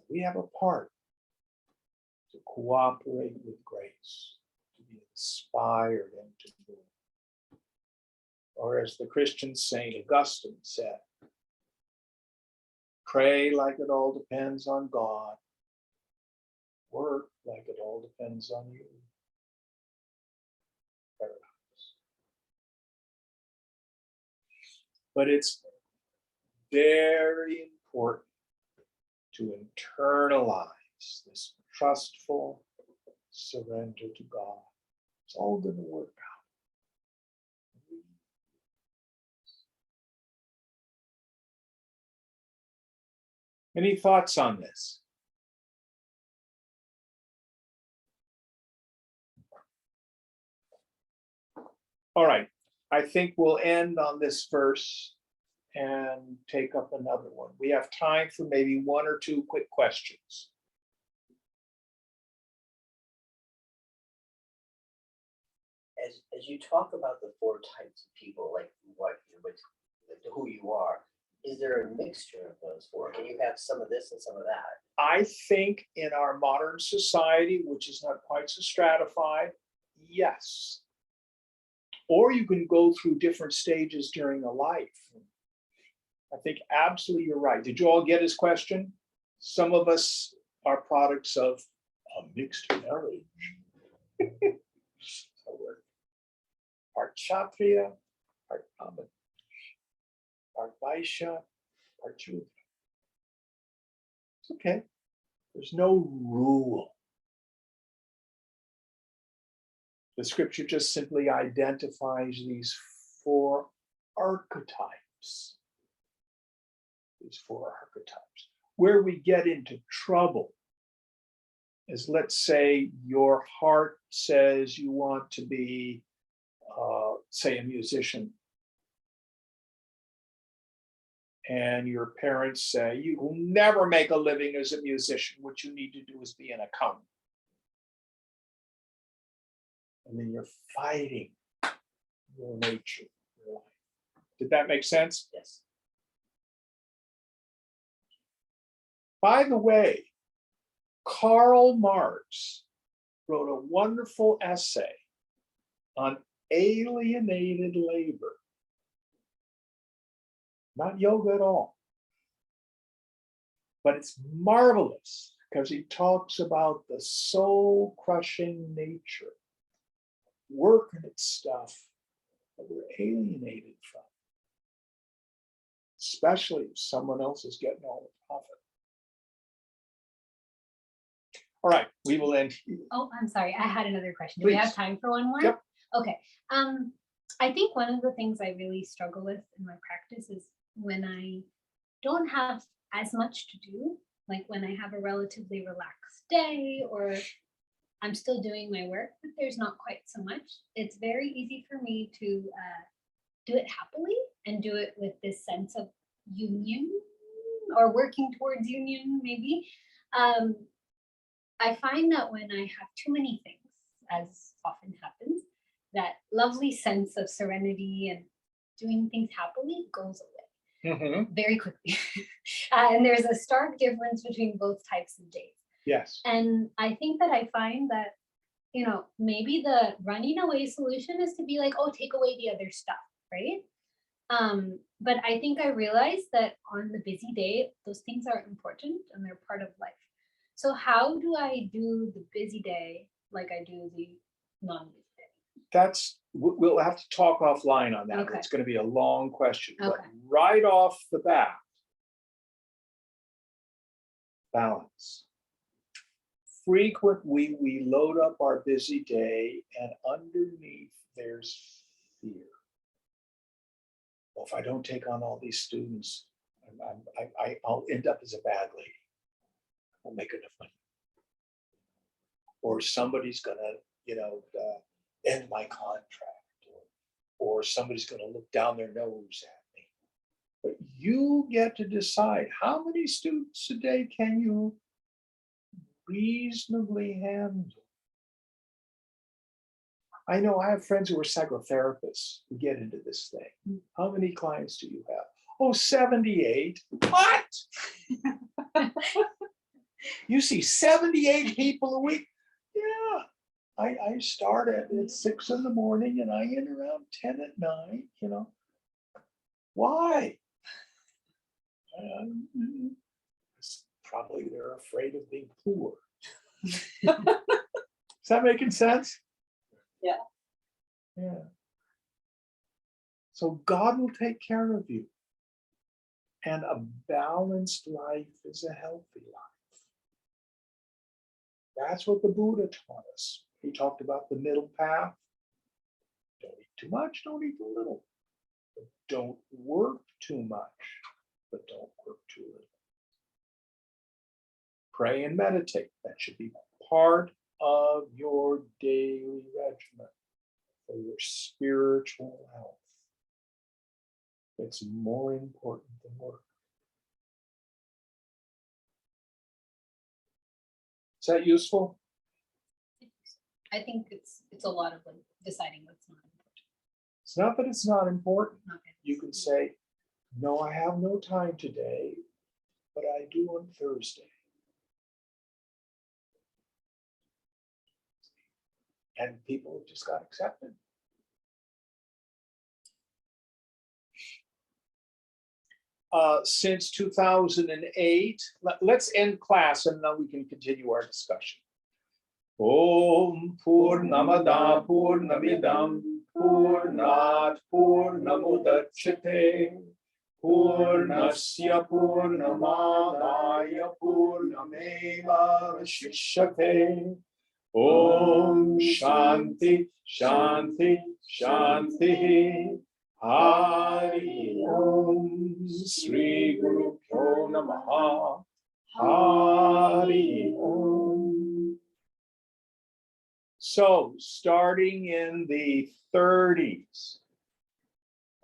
B: We have a part to cooperate with grace, to be inspired and to move. Or as the Christian Saint Augustine said, pray like it all depends on God. Work like it all depends on you. Paradox. But it's very important to internalize this trustful surrender to God. It's all going to work out. Any thoughts on this? All right, I think we'll end on this verse and take up another one. We have time for maybe one or two quick questions.
C: As you talk about the four types of people, like who you are, is there a mixture of those four? Can you have some of this and some of that?
B: I think in our modern society, which is not quite so stratified, yes. Or you can go through different stages during a life. I think absolutely you're right. Did you all get his question? Some of us are products of a mixed marriage. So we're part Kshatriya, part Brahmin, part Vaishya, part Shudra. It's okay. There's no rule. The scripture just simply identifies these four archetypes. These four archetypes. Where we get into trouble is, let's say your heart says you want to be, say, a musician. And your parents say you will never make a living as a musician. What you need to do is be an accountant. And then you're fighting your nature, your life. Did that make sense?
C: Yes.
B: By the way, Karl Marx wrote a wonderful essay on alienated labor. Not yoga at all. But it's marvelous because he talks about the soul-crushing nature, working at stuff that we're alienated from, especially if someone else is getting all the profit. All right, we will end here.
A: Oh, I'm sorry. I had another question. Do we have
B: Please.
A: time for one more?
B: Yep.
A: Okay. I think one of the things I really struggle with in my practice is when I don't have as much to do, like when I have a relatively relaxed day or I'm still doing my work, but there's not quite so much. It's very easy for me to do it happily and do it with this sense of union or working towards union, maybe. I find that when I have too many things, as often happens, that lovely sense of serenity and doing things happily goes away very quickly. And there's a stark difference between both types of days.
B: Yes.
A: And I think that I find that, maybe the running away solution is to be like, oh, take away the other stuff, right? But I think I realized that on the busy day, those things are important and they're part of life. So how do I do the busy day like I do the non-busy day?
B: We'll have to talk offline on that.
A: Okay.
B: It's going to be a long question. But
A: Okay.
B: right off the bat, balance. Frequently, we load up our busy day and underneath there's fear. Well, if I don't take on all these students, I'll end up as a bad lady. I'll make enough money. Or somebody's gonna, end my contract, or somebody's gonna look down their nose at me. But you get to decide how many students a day can you reasonably handle. I know I have friends who are psychotherapists who get into this thing. How many clients do you have? Oh, 78. What? You see 78 people a week? Yeah. I start at 6 in the morning and I end around 10 at night, Why? Probably they're afraid of being poor. Is that making sense?
F: Yeah.
B: Yeah. So God will take care of you. And a balanced life is a healthy life. That's what the Buddha taught us. He talked about the middle path. Don't eat too much, don't eat a little. But don't work too much, but don't work too little. Pray and meditate. That should be part of your daily regimen for your spiritual health. It's more important than work. Is that useful?
A: I think it's a lot of like deciding what's not important.
B: It's not that it's not important.
A: Not
B: You can say, no, I have no time today, but I do on Thursday. And people have just got accepted. Since 2008, let's end class and then we can continue our discussion. Om Purnamada Purnamidam Purnat Purnamudachyate Purnasya Purnamadaya Purnameva Shishyate. Om Shanti Shanti Shanti. Hari Om Sri Guru Pyo Namaha. Hari Om. So, starting in the 30s,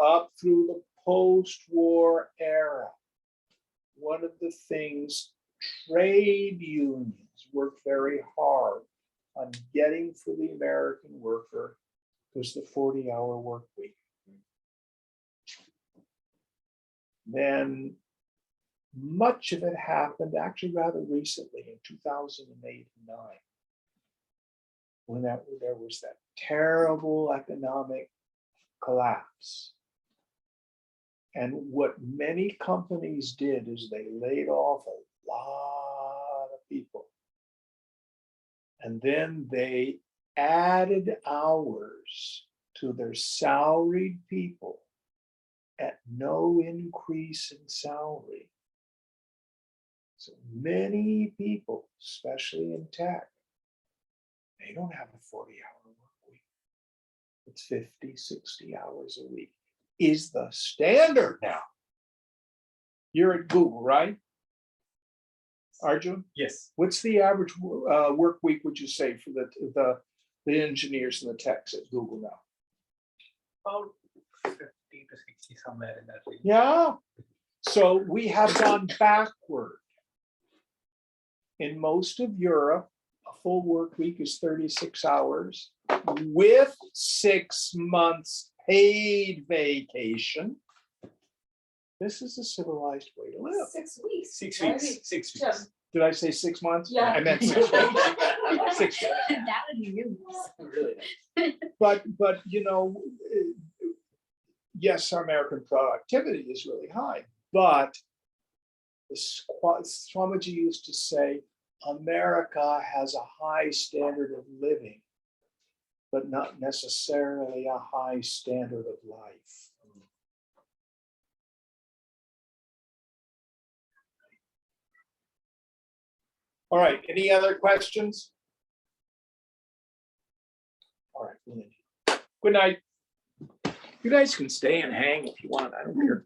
B: up through the post-war era, one of the things trade unions worked very hard on getting for the American worker was the 40-hour work week. Then much of it happened actually rather recently in 2008 and 9, when there was that terrible economic collapse. And what many companies did is they laid off a lot of people. And then they added hours to their salaried people at no increase in salary. So many people, especially in tech, they don't have a 40-hour work week. It's 50, 60 hours a week is the standard now. You're at Google, right? Arjun?
E: Yes.
B: What's the average work week, would you say, for the engineers and the techs at Google now?
E: About 50 to 60, somewhere in that range.
B: Yeah. So we have gone backward. In most of Europe, a full work week is 36 hours with 6 months paid vacation. This is a civilized way to live.
G: 6 weeks.
E: 6
G: right?
E: weeks. 6
G: Jim,
E: weeks.
B: Did I say 6 months?
G: Yeah.
B: I meant 6 weeks. 6 weeks.
A: That would be really nice.
C: Really nice.
B: But you know, yes, our American productivity is really high, but Swamiji used to say, America has a high standard of living, but not necessarily a high standard of life. All right, any other questions? All right, good night. You guys can stay and hang if you want, I don't care.